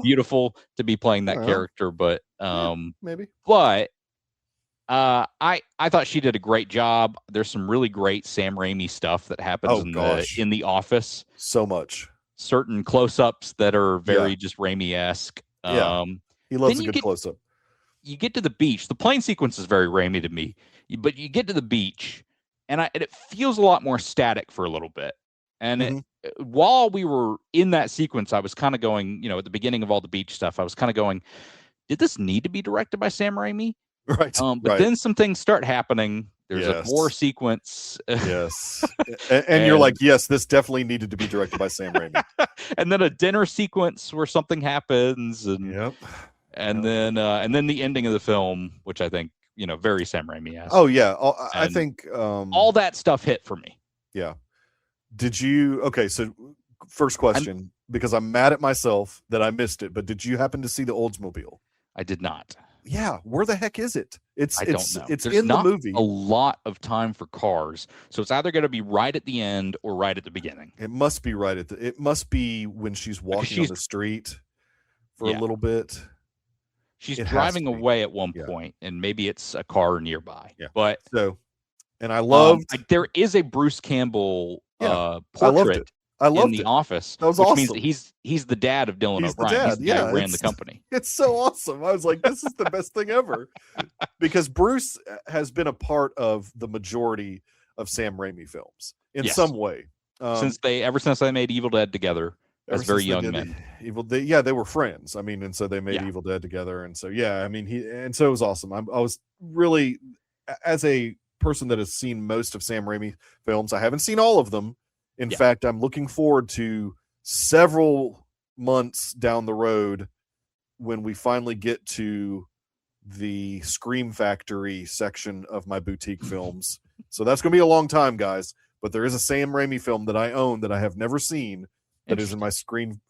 beautiful to be playing that character, but maybe. But I thought she did a great job. There's some really great Sam Raimi stuff that happens in the office. So much. Certain close-ups that are very just Raimi-esque. He loves a good close-up. You get to the beach. The plane sequence is very Raimi to me, but you get to the beach, and it feels a lot more static for a little bit. And while we were in that sequence, I was kind of going, at the beginning of all the beach stuff, I was kind of going, did this need to be directed by Sam Raimi? Right. But then some things start happening There's a gore sequence. Yes. And you're like, yes, this definitely needed to be directed by Sam Raimi. And then a dinner sequence where something happens. And, and then the ending of the film, which I think, very Sam Raimi-esque. Oh, yeah. I think all that stuff hit for me. Yeah. Okay, so first question, because I'm mad at myself that I missed it, but did you happen to see the Oldsmobile? I did not. Yeah, where the heck is it? I don't know. It's There's in not the movie. A lot of time for cars, so it's either going to be right at the end or right at the beginning. It must be right at it must be when she's walking on the street for a little bit. She's driving away at one point, and maybe it's a car nearby. Yeah. But and I loved there is a Bruce Campbell portrait in the office. That was which awesome. Means that he's the dad of Dylan O'Brien. Dad. He's the guy who ran the company. It's so awesome. I was like, this is the best thing ever. Because Bruce has been a part of the majority of Sam Raimi films in some way. Ever since they made Evil Dead together as very young men. They were friends. I mean, and so they made Evil Dead together. And so, so it was awesome. I was really, as a person that has seen most of Sam Raimi films, I haven't seen all of them. In fact, I'm looking forward to several months down the road when we finally get to the Scream Factory section of my boutique films. So that's going to be a long time, guys. But there is a Sam Raimi film that I own that I have never seen that is in my Scream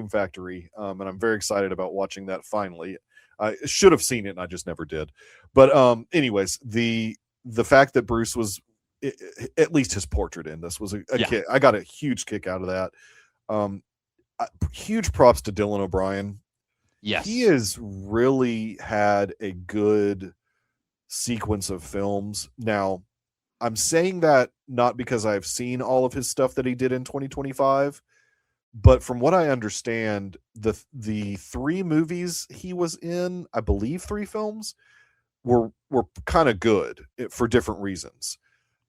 Factory. And I'm very excited about watching that finally. I should have seen it and I just never did. But anyways, the fact that Bruce was at least his portrait in this was a kick. I got a huge kick out of that. Huge props to Dylan O'Brien. Yes, he has really had a good sequence of films. Now, I'm saying that not because I've seen all of his stuff that he did in 2025, but from what I understand, the 3 movies he was in, I believe 3 films, were kind of good for different reasons.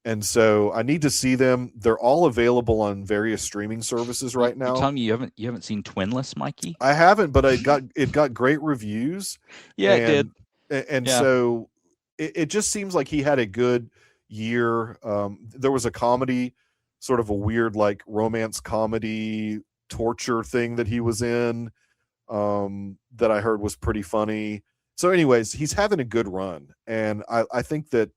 And so I need to see them. They're all available on various streaming services right now. You tell me you haven't seen Twinless, Mikey? I haven't, but it got great reviews. Yeah, it did. And so it just seems like he had a good year. There was a comedy, sort of a weird like romance comedy torture thing that he was in that I heard was pretty funny. So anyways, he's having a good run. And I think that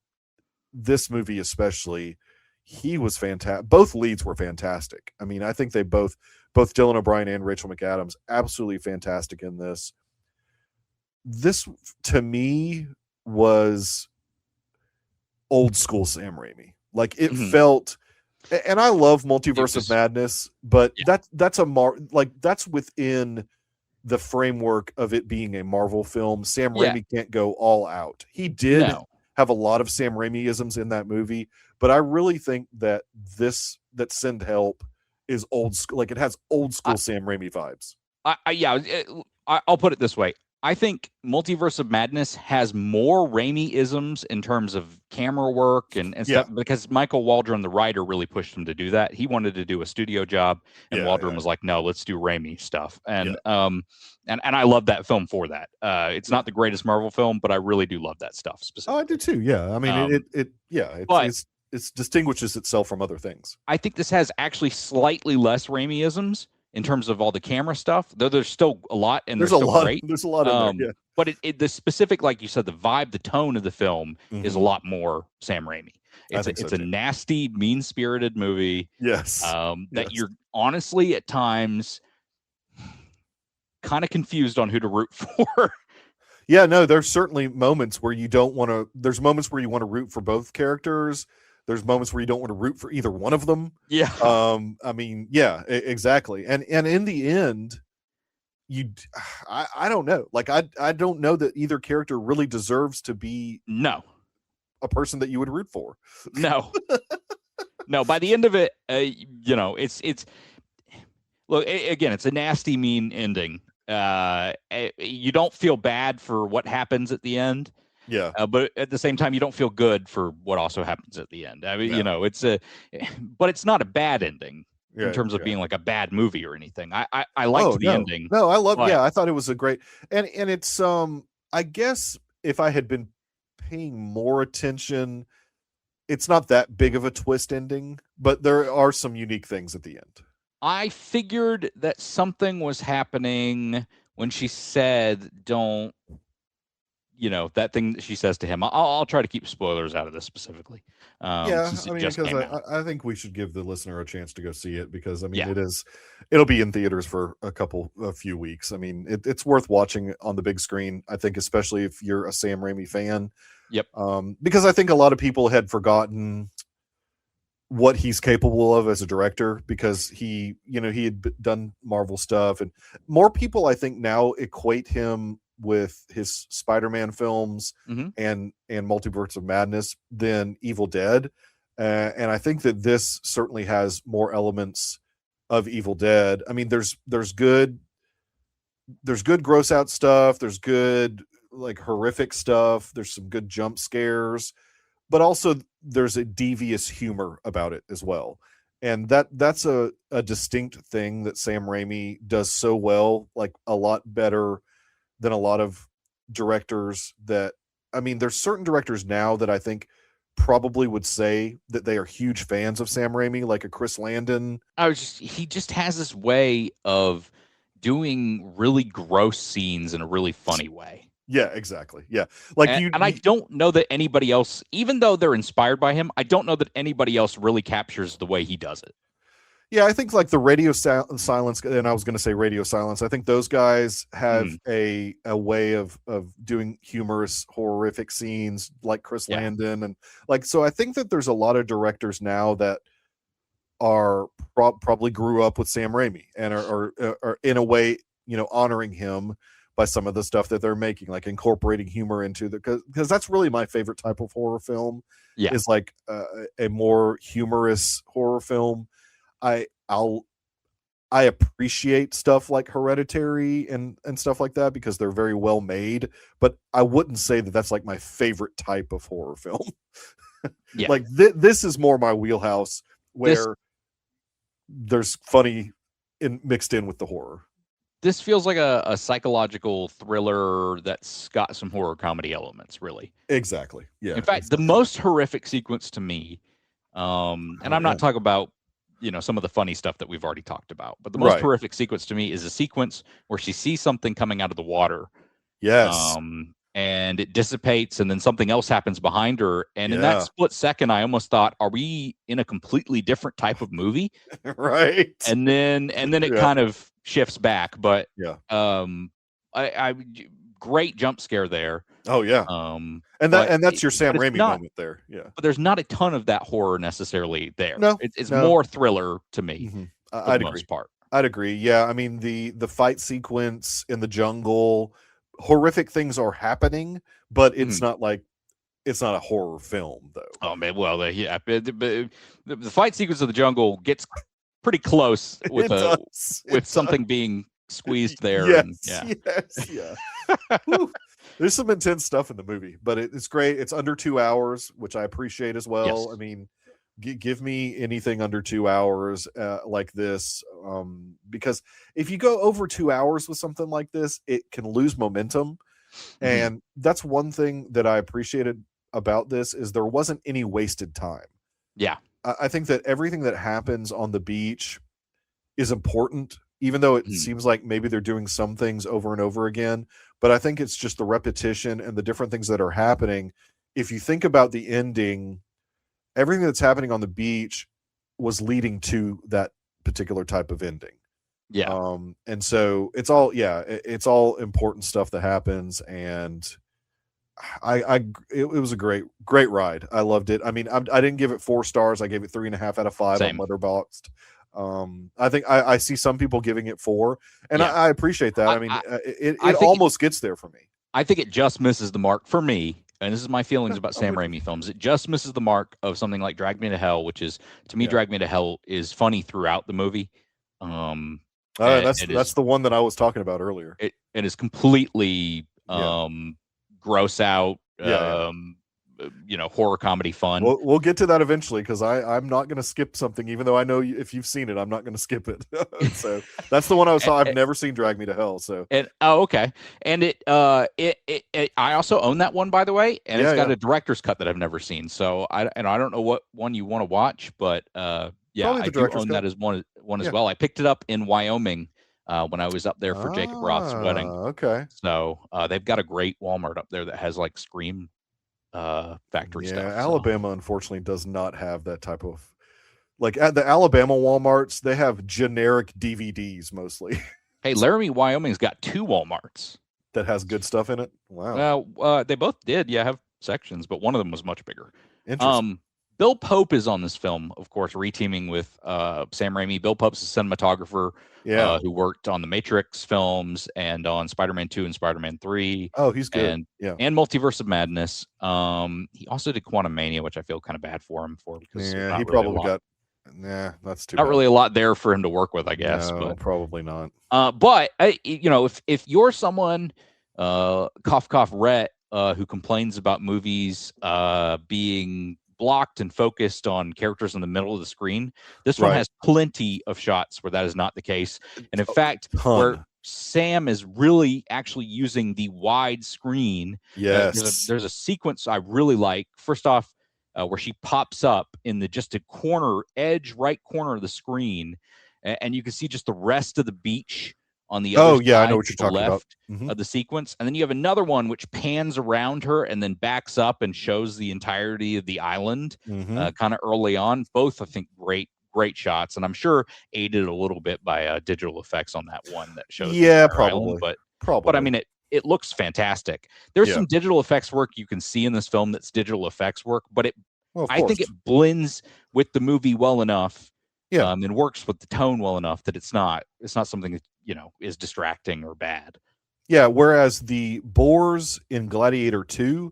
this movie especially, he was fantastic. Both leads were fantastic. I mean, I think they both Dylan O'Brien and Rachel McAdams, absolutely fantastic in this. This, to me, was old school Sam Raimi. Like, it felt, and I love Multiverse of Madness, but that's within the framework of it being a Marvel film. Sam Raimi can't go all out. He did have a lot of Sam Raimi-isms in that movie, but I really think that Send Help is old school. Like, it has old school Sam Raimi vibes. I'll put it this way. I think Multiverse of Madness has more Raimi-isms in terms of camera work and stuff, because Michael Waldron, the writer, really pushed him to do that. He wanted to do a studio job, and Waldron was like, no, let's do Raimi stuff. And I love that film for that. It's not the greatest Marvel film, but I really do love that stuff specifically. Oh, I do too. Yeah. I mean, it distinguishes itself from other things. I think this has actually slightly less Raimi-isms in terms of all the camera stuff, though there's still a lot, and there's a lot. There's a lot in there, But the specific, like you said, the vibe, the tone of the film is a lot more Sam Raimi. It's a nasty, mean-spirited movie. Yes. That you're honestly at times kind of confused on who to root for. Yeah, no, there's certainly moments where you don't want to. There's moments where you want to root for both characters. There's moments where you don't want to root for either one of them. Yeah. I mean, yeah, exactly. And in the end, I don't know. Like, I don't know that either character really deserves to be a person that you would root for. No. No, by the end of it, it's look, again, it's a nasty, mean ending. You don't feel bad for what happens at the end. Yeah. But at the same time, you don't feel good for what also happens at the end. I mean, but it's not a bad ending in terms of being like a bad movie or anything. I liked the ending. No, I love. Yeah, I thought it was a great, and it's I guess if I had been paying more attention it's not that big of a twist ending, but there are some unique things at the end. I figured that something was happening when she said, "Don't," that thing that she says to him. I'll try to keep spoilers out of this specifically. Yeah, Since I it mean, just because came out. I think we should give the listener a chance to go see it, because I mean, Yeah. it'll be in theaters for a few weeks. I mean, it's worth watching on the big screen, I think, especially if you're a Sam Raimi fan. Yep. Because I think a lot of people had forgotten what he's capable of as a director, because he had done Marvel stuff, and more people I think now equate him with his Spider-Man films Mhm. and Multiverse of Madness than Evil Dead. And I think that this certainly has more elements of Evil Dead. I mean, there's good gross out stuff, there's good like horrific stuff, there's some good jump scares, but also there's a devious humor about it as well. And that's a distinct thing that Sam Raimi does so well, like a lot better than a lot of directors that, I mean, there's certain directors now that I think probably would say that they are huge fans of Sam Raimi, like a Chris Landon. He just has this way of doing really gross scenes in a really funny way. Yeah, exactly. Yeah. Like and I don't know that anybody else, even though they're inspired by him, I don't know that anybody else really captures the way he does it. Yeah, I think like the Radio Silence, and I was going to say Radio Silence, I think those guys have a way of doing humorous, horrific scenes like Chris Landon. And like, so I think that there's a lot of directors now that are probably grew up with Sam Raimi and are in a way, honoring him by some of the stuff that they're making, like incorporating humor into because that's really my favorite type of horror film. Is like a more humorous horror film. I appreciate stuff like Hereditary and stuff like that because they're very well made, but I wouldn't say that that's like my favorite type of horror film. Like this is more my wheelhouse, where there's funny mixed in with the horror. This feels like a psychological thriller that's got some horror comedy elements, really. Exactly. Yeah. In fact, the most horrific sequence to me, and I'm not talking about, some of the funny stuff that we've already talked about, but the most horrific sequence to me is a sequence where she sees something coming out of the water. Yes. And it dissipates, and then something else happens behind her. And in that split second, I almost thought, are we in a completely different type of movie? Right. And then it kind of shifts back, but I great jump scare there. Oh yeah. And that's your Sam Raimi moment there. Yeah. But there's not a ton of that horror necessarily there. No, it's more thriller to me. Mm-hmm. For the most part. I'd agree. Yeah. I mean, the fight sequence in the jungle, horrific things are happening, but it's not like, it's not a horror film though. Oh man, well, the fight sequence of the jungle gets pretty close with something being squeezed there. Yes. There's some intense stuff in the movie, but it's great. It's under 2 hours, which I appreciate as well. Yes. I mean, give me anything under 2 hours like this, because if you go over 2 hours with something like this, it can lose momentum. And that's one thing that I appreciated about this, is there wasn't any wasted time. Yeah. I think that everything that happens on the beach is important, even though it seems like maybe they're doing some things over and over again. But I think it's just the repetition and the different things that are happening. If you think about the ending, everything that's happening on the beach was leading to that particular type of ending. Yeah. And so it's all important stuff that happens. And it was a great ride. I loved it. I mean, I didn't give it 4 stars. I gave it 3.5 out of 5 on Letterboxd. I think I see some people giving it 4, and I appreciate that. I mean, it almost gets there for me. I think it just misses the mark for me. And this is my feelings about Sam Raimi films. It just misses the mark of something like Drag Me to Hell, which is, to me, Drag Me to Hell is funny throughout the movie. That's the one that I was talking about earlier. It is completely gross out, horror comedy fun. We'll get to that eventually because I'm not going to skip something, even though I know if you've seen it, I'm not going to skip it. So that's the one I saw. I've never seen Drag Me to Hell. So okay, and I also own that one, by the way, and it's got a director's cut that I've never seen. So I don't know what one you want to watch, but I do own that as one as well. I picked it up in Wyoming when I was up there for Jacob Roth's wedding. Okay. So they've got a great Walmart up there that has like Scream factory stuff. Yeah, Alabama unfortunately does not have that type of, like, at the Alabama Walmarts, they have generic DVDs mostly. Hey, Laramie, Wyoming's got 2 Walmarts that has good stuff in it. Wow. They both did, have sections, but one of them was much bigger. Interesting. Bill Pope is on this film, of course, reteaming with Sam Raimi. Bill Pope's a cinematographer who worked on the Matrix films and on Spider-Man 2 and Spider-Man 3. Oh, he's good. And Multiverse of Madness. He also did Quantum Mania, which I feel kind of bad for him for because he really probably got. Nah, that's too. Not bad. Really a lot there for him to work with, I guess. No, but probably not. But if you're someone, cough cough Rhett, who complains about movies being blocked and focused on characters in the middle of the screen, this one has plenty of shots where that is not the case. And in fact, where Sam is really actually using the wide screen. Yes. There's a sequence I really like. First off, where she pops up in just a right corner of the screen, and you can see just the rest of the beach on the other side, I know what you're talking left of the sequence. And then you have another one which pans around her and then backs up and shows the entirety of the island kind of early on. Both, I think, great shots. And I'm sure aided a little bit by digital effects on that one that shows probably. Island. But I mean, it looks fantastic. There's some digital effects work you can see in this film that's digital effects work, but I think it blends with the movie well enough. And works with the tone well enough that it's not something that is distracting or bad. Yeah, whereas the boars in Gladiator 2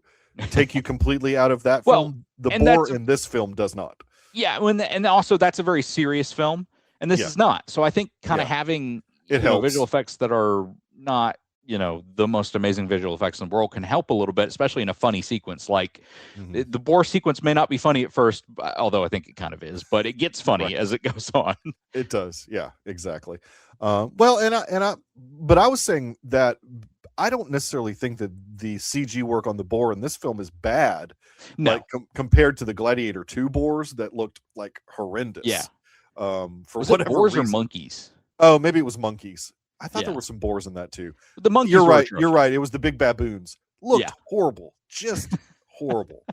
take you completely out of that film. The boar in this film does not. Yeah, and also that's a very serious film, and this is not. So I think kind of having visual effects that are not the most amazing visual effects in the world can help a little bit, especially in a funny sequence. Like the boar sequence may not be funny at first, although I think it kind of is, but it gets funny as it goes on. It does. Yeah, exactly. But I was saying that I don't necessarily think that the CG work on the boar in this film is bad. No. Like, compared to the Gladiator 2 boars that looked like horrendous. Yeah. For was whatever it boars reason. Or monkeys? Oh, maybe it was monkeys. I thought there were some boars in that too. The monkeys. You're right. You're right. It was the big baboons. Looked horrible, just horrible.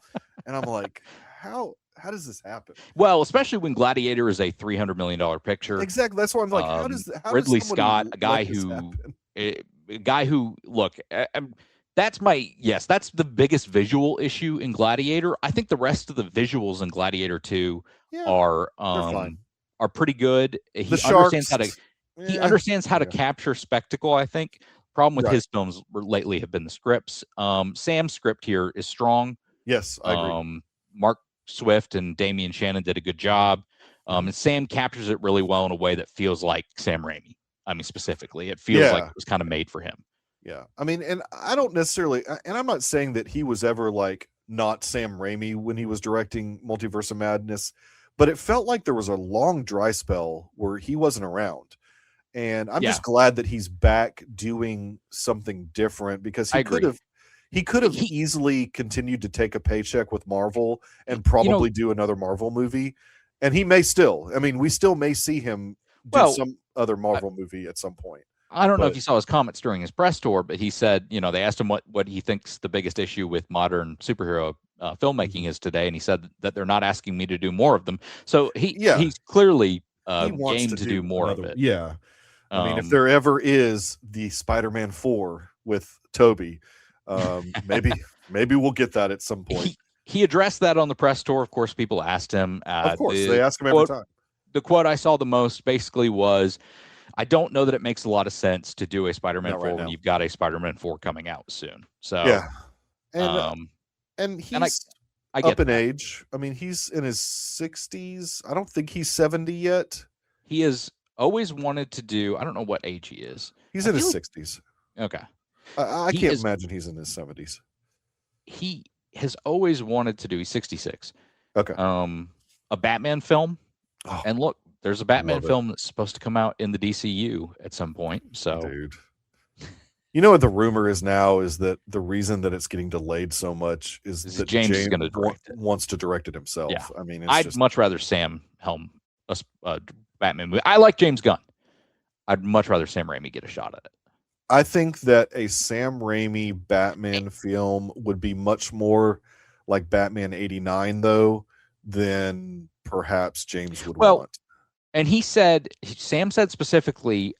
And I'm like, how does this happen? Well, especially when Gladiator is a $300 million picture. Exactly. That's why I'm like, how does Ridley Scott, a guy who look. That's the biggest visual issue in Gladiator. I think the rest of the visuals in Gladiator 2 are pretty good. He understands how to capture spectacle, I think. Problem with his films lately have been the scripts. Sam's script here is strong. Yes, I agree. Mark Swift and Damian Shannon did a good job. And Sam captures it really well in a way that feels like Sam Raimi. I mean, specifically, it feels like it was kind of made for him. Yeah. I mean, and I don't necessarily, and I'm not saying that he was ever like not Sam Raimi when he was directing Multiverse of Madness, but it felt like there was a long dry spell where he wasn't around. And I'm just glad that he's back doing something different, because he could have easily continued to take a paycheck with Marvel and probably do another Marvel movie. And he may still. I mean, we still may see him do some other Marvel movie at some point. I don't know if you saw his comments during his press tour, but he said, they asked him what he thinks the biggest issue with modern superhero filmmaking is today, and he said that they're not asking me to do more of them. So he's clearly game to do more of it. Yeah. I mean, if there ever is the Spider-Man 4 with Toby, maybe we'll get that at some point. He addressed that on the press tour. Of course, people asked him. Of course, they ask him every time. The quote I saw the most basically was, I don't know that it makes a lot of sense to do a Spider-Man 4 when you've got a Spider-Man 4 coming out soon. So and he's up in age. I mean, he's in his 60s. I don't think he's 70 yet. He has always wanted to do. I don't know what age he is. He's in his 60s. Okay. I can't imagine he's in his 70s. He has always wanted to do. He's 66. Okay. A Batman film. Oh, And look, there's a Batman love it. film that's supposed to come out in the DCU at some point. So, dude. You know what the rumor is now is that the reason that it's getting delayed so much is that James is going to direct it. wants to direct it himself. Yeah. I mean, I'd much rather Sam helm a Batman movie. I like James Gunn. I'd much rather Sam Raimi get a shot at it. I think that a Sam Raimi Batman film would be much more like Batman 89, though, than perhaps James would want. And Sam said specifically,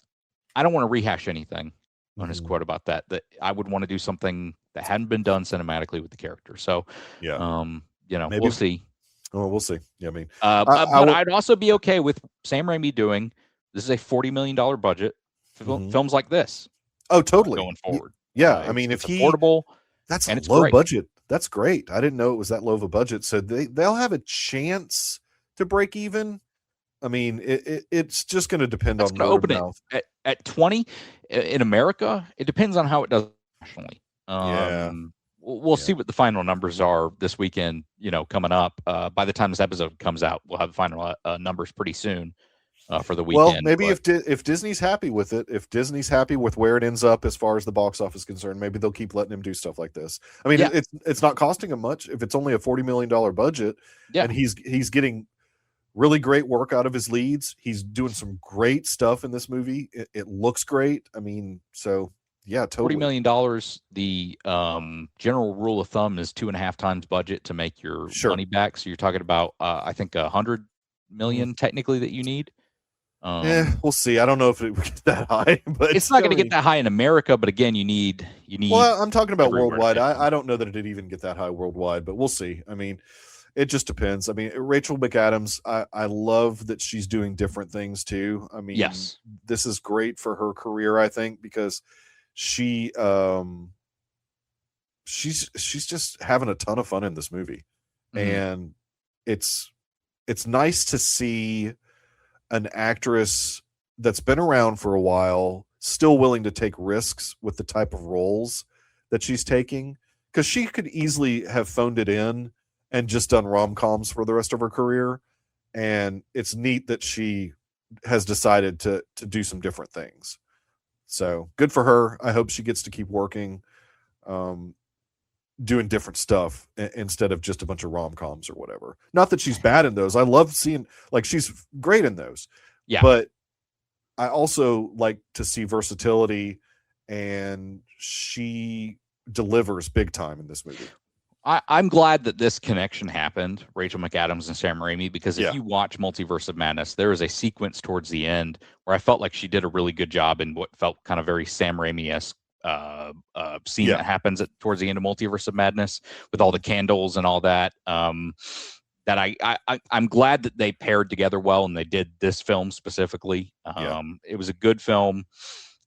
I don't want to rehash anything on his quote about that I would want to do something that hadn't been done cinematically with the character. So, yeah, maybe we'll see. Oh, we'll see. Yeah, I mean, but I'd also be okay with Sam Raimi doing, this is a $40 million budget, films like this. Oh, totally. Going forward. Yeah. I mean, if he affordable, that's and a it's low great. budget. That's great. I didn't know it was that low of a budget. So they'll have a chance to break even. I mean, it's just going to depend on word of mouth. At 20 in America. It depends on how it does nationally. We'll see what the final numbers are this weekend. Coming up. By the time this episode comes out, we'll have the final numbers pretty soon for the weekend. Well, maybe if Disney's happy with it, if Disney's happy with where it ends up as far as the box office is concerned, maybe they'll keep letting him do stuff like this. I mean, it's not costing him much if it's only a $40 million budget, and he's getting really great work out of his leads. He's doing some great stuff in this movie. It looks great. I mean, so yeah, totally. $40 million. The general rule of thumb is 2.5 times budget to make your money back. So you're talking about, I think, $100 million technically that you need. We'll see. I don't know if it would get that high, but it's not going to get that high in America. But again, you need. Well, I'm talking about worldwide. I don't know that it did even get that high worldwide, but we'll see. I mean, it just depends. I mean, Rachel McAdams, I love that she's doing different things too. I mean, this is great for her career, I think, because she's just having a ton of fun in this movie. And it's nice to see an actress that's been around for a while still willing to take risks with the type of roles that she's taking, because she could easily have phoned it in and just done rom-coms for the rest of her career. And it's neat that she has decided to do some different things. So good for her. I hope she gets to keep working, doing different stuff instead of just a bunch of rom-coms or whatever. Not that she's bad in those. I love seeing, like, she's great in those. Yeah. But I also like to see versatility, and she delivers big time in this movie. I'm glad that this connection happened, Rachel McAdams and Sam Raimi, because if you watch Multiverse of Madness, there is a sequence towards the end where I felt like she did a really good job in what felt kind of very Sam Raimi-esque scene that happens towards the end of Multiverse of Madness with all the candles and all that. That I'm glad that they paired together well, and they did this film specifically. It was a good film.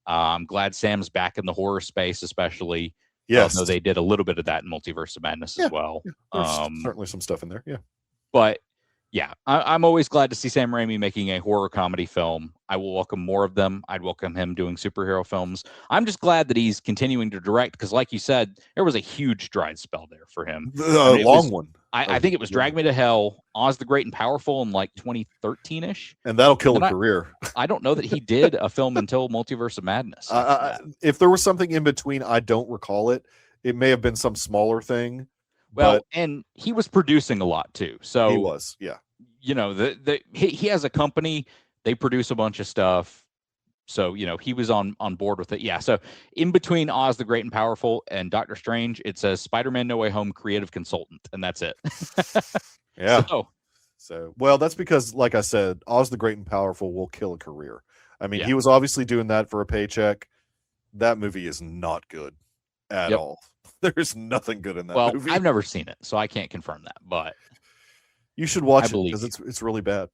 I'm glad Sam's back in the horror space, especially. Yes, though they did a little bit of that in Multiverse of Madness as well. There's certainly some stuff in there. Yeah, but yeah, I'm always glad to see Sam Raimi making a horror comedy film. I will welcome more of them. I'd welcome him doing superhero films. I'm just glad that he's continuing to direct, because, like you said, there was a huge dry spell there for him. Long one. I think it was Drag Me to Hell, Oz the Great and Powerful in like 2013-ish. And that'll kill a career. I don't know that he did a film until Multiverse of Madness. If there was something in between, I don't recall it. It may have been some smaller thing. Well, and he was producing a lot too. So he was, yeah. He has a company. They produce a bunch of stuff. So, he was on board with it. Yeah. So in between Oz the Great and Powerful and Doctor Strange, it says Spider-Man No Way Home creative consultant, and that's it. Yeah. So, well, that's because, like I said, Oz the Great and Powerful will kill a career. I mean, he was obviously doing that for a paycheck. That movie is not good at all. There's nothing good in that movie. I've never seen it, so I can't confirm that, but you should watch it because it's really bad.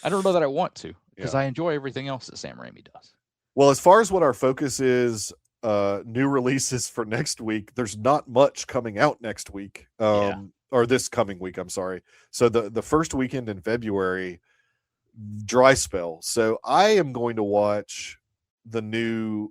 I don't know that I want to, because I enjoy everything else that Sam Raimi does. Well, as far as what our focus is, new releases for next week, there's not much coming out next week, or this coming week. I'm sorry. So the first weekend in February, dry spell. So I am going to watch the new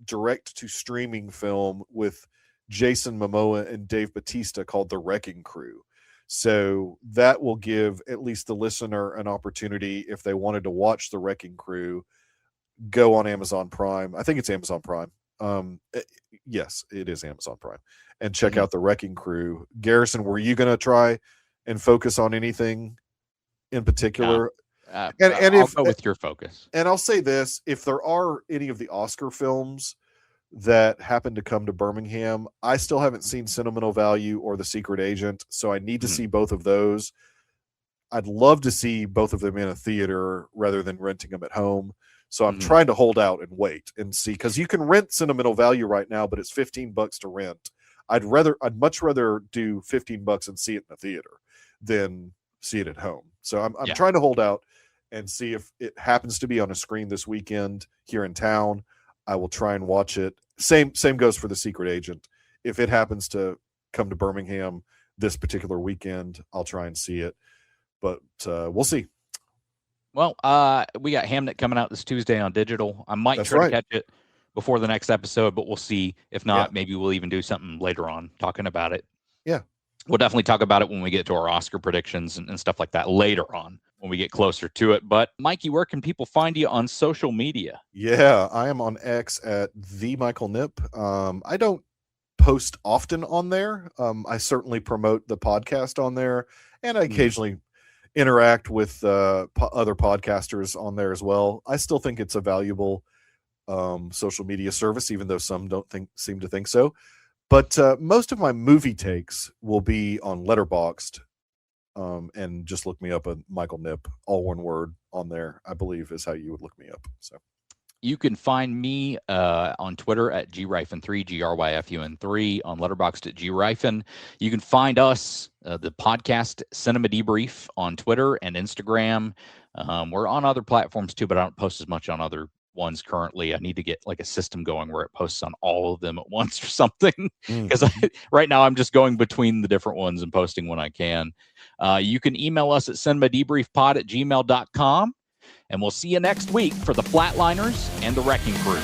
direct to streaming film with Jason Momoa and Dave Bautista called The Wrecking Crew. So that will give at least the listener an opportunity, if they wanted to watch The Wrecking Crew, go on Amazon Prime. I think it's Amazon Prime. Yes, it is Amazon Prime. And check out The Wrecking Crew. Garrison, were you going to try and focus on anything in particular? I'll go with your focus. And I'll say this, if there are any of the Oscar films that happen to come to Birmingham, I still haven't seen Sentimental Value or The Secret Agent, so I need to see both of those. I'd love to see both of them in a theater rather than renting them at home. So I'm trying to hold out and wait and see, because you can rent Sentimental Value right now, but it's $15 to rent. I'd much rather do $15 and see it in a theater than see it at home. So I'm trying to hold out and see if it happens to be on a screen this weekend here in town. I will try and watch it. Same goes for The Secret Agent. If it happens to come to Birmingham this particular weekend, I'll try and see it. But we'll see. Well, we got Hamnet coming out this Tuesday on digital. I might try to catch it before the next episode, but we'll see. If not, maybe we'll even do something later on talking about it. Yeah. We'll definitely talk about it when we get to our Oscar predictions and stuff like that later on when we get closer to it. But Mikey, where can people find you on social media? Yeah, I am on X at the Michael Nip. I don't post often on there. I certainly promote the podcast on there, and I occasionally interact with other podcasters on there as well. I still think it's a valuable social media service, even though some don't seem to think so. But most of my movie takes will be on Letterboxd, and just look me up at Michael Nip, all one word on there, I believe is how you would look me up. So you can find me on Twitter at GRyfun3, GRYFUN3, on Letterboxd at GRyfun. You can find us, the podcast Cinema Debrief, on Twitter and Instagram. We're on other platforms too, but I don't post as much on other ones currently. I need to get like a system going where it posts on all of them at once or something, because right now I'm just going between the different ones and posting when I can. You can email us at cinemadebriefpod@gmail.com, and we'll see you next week for The Flatliners and The Wrecking Crew.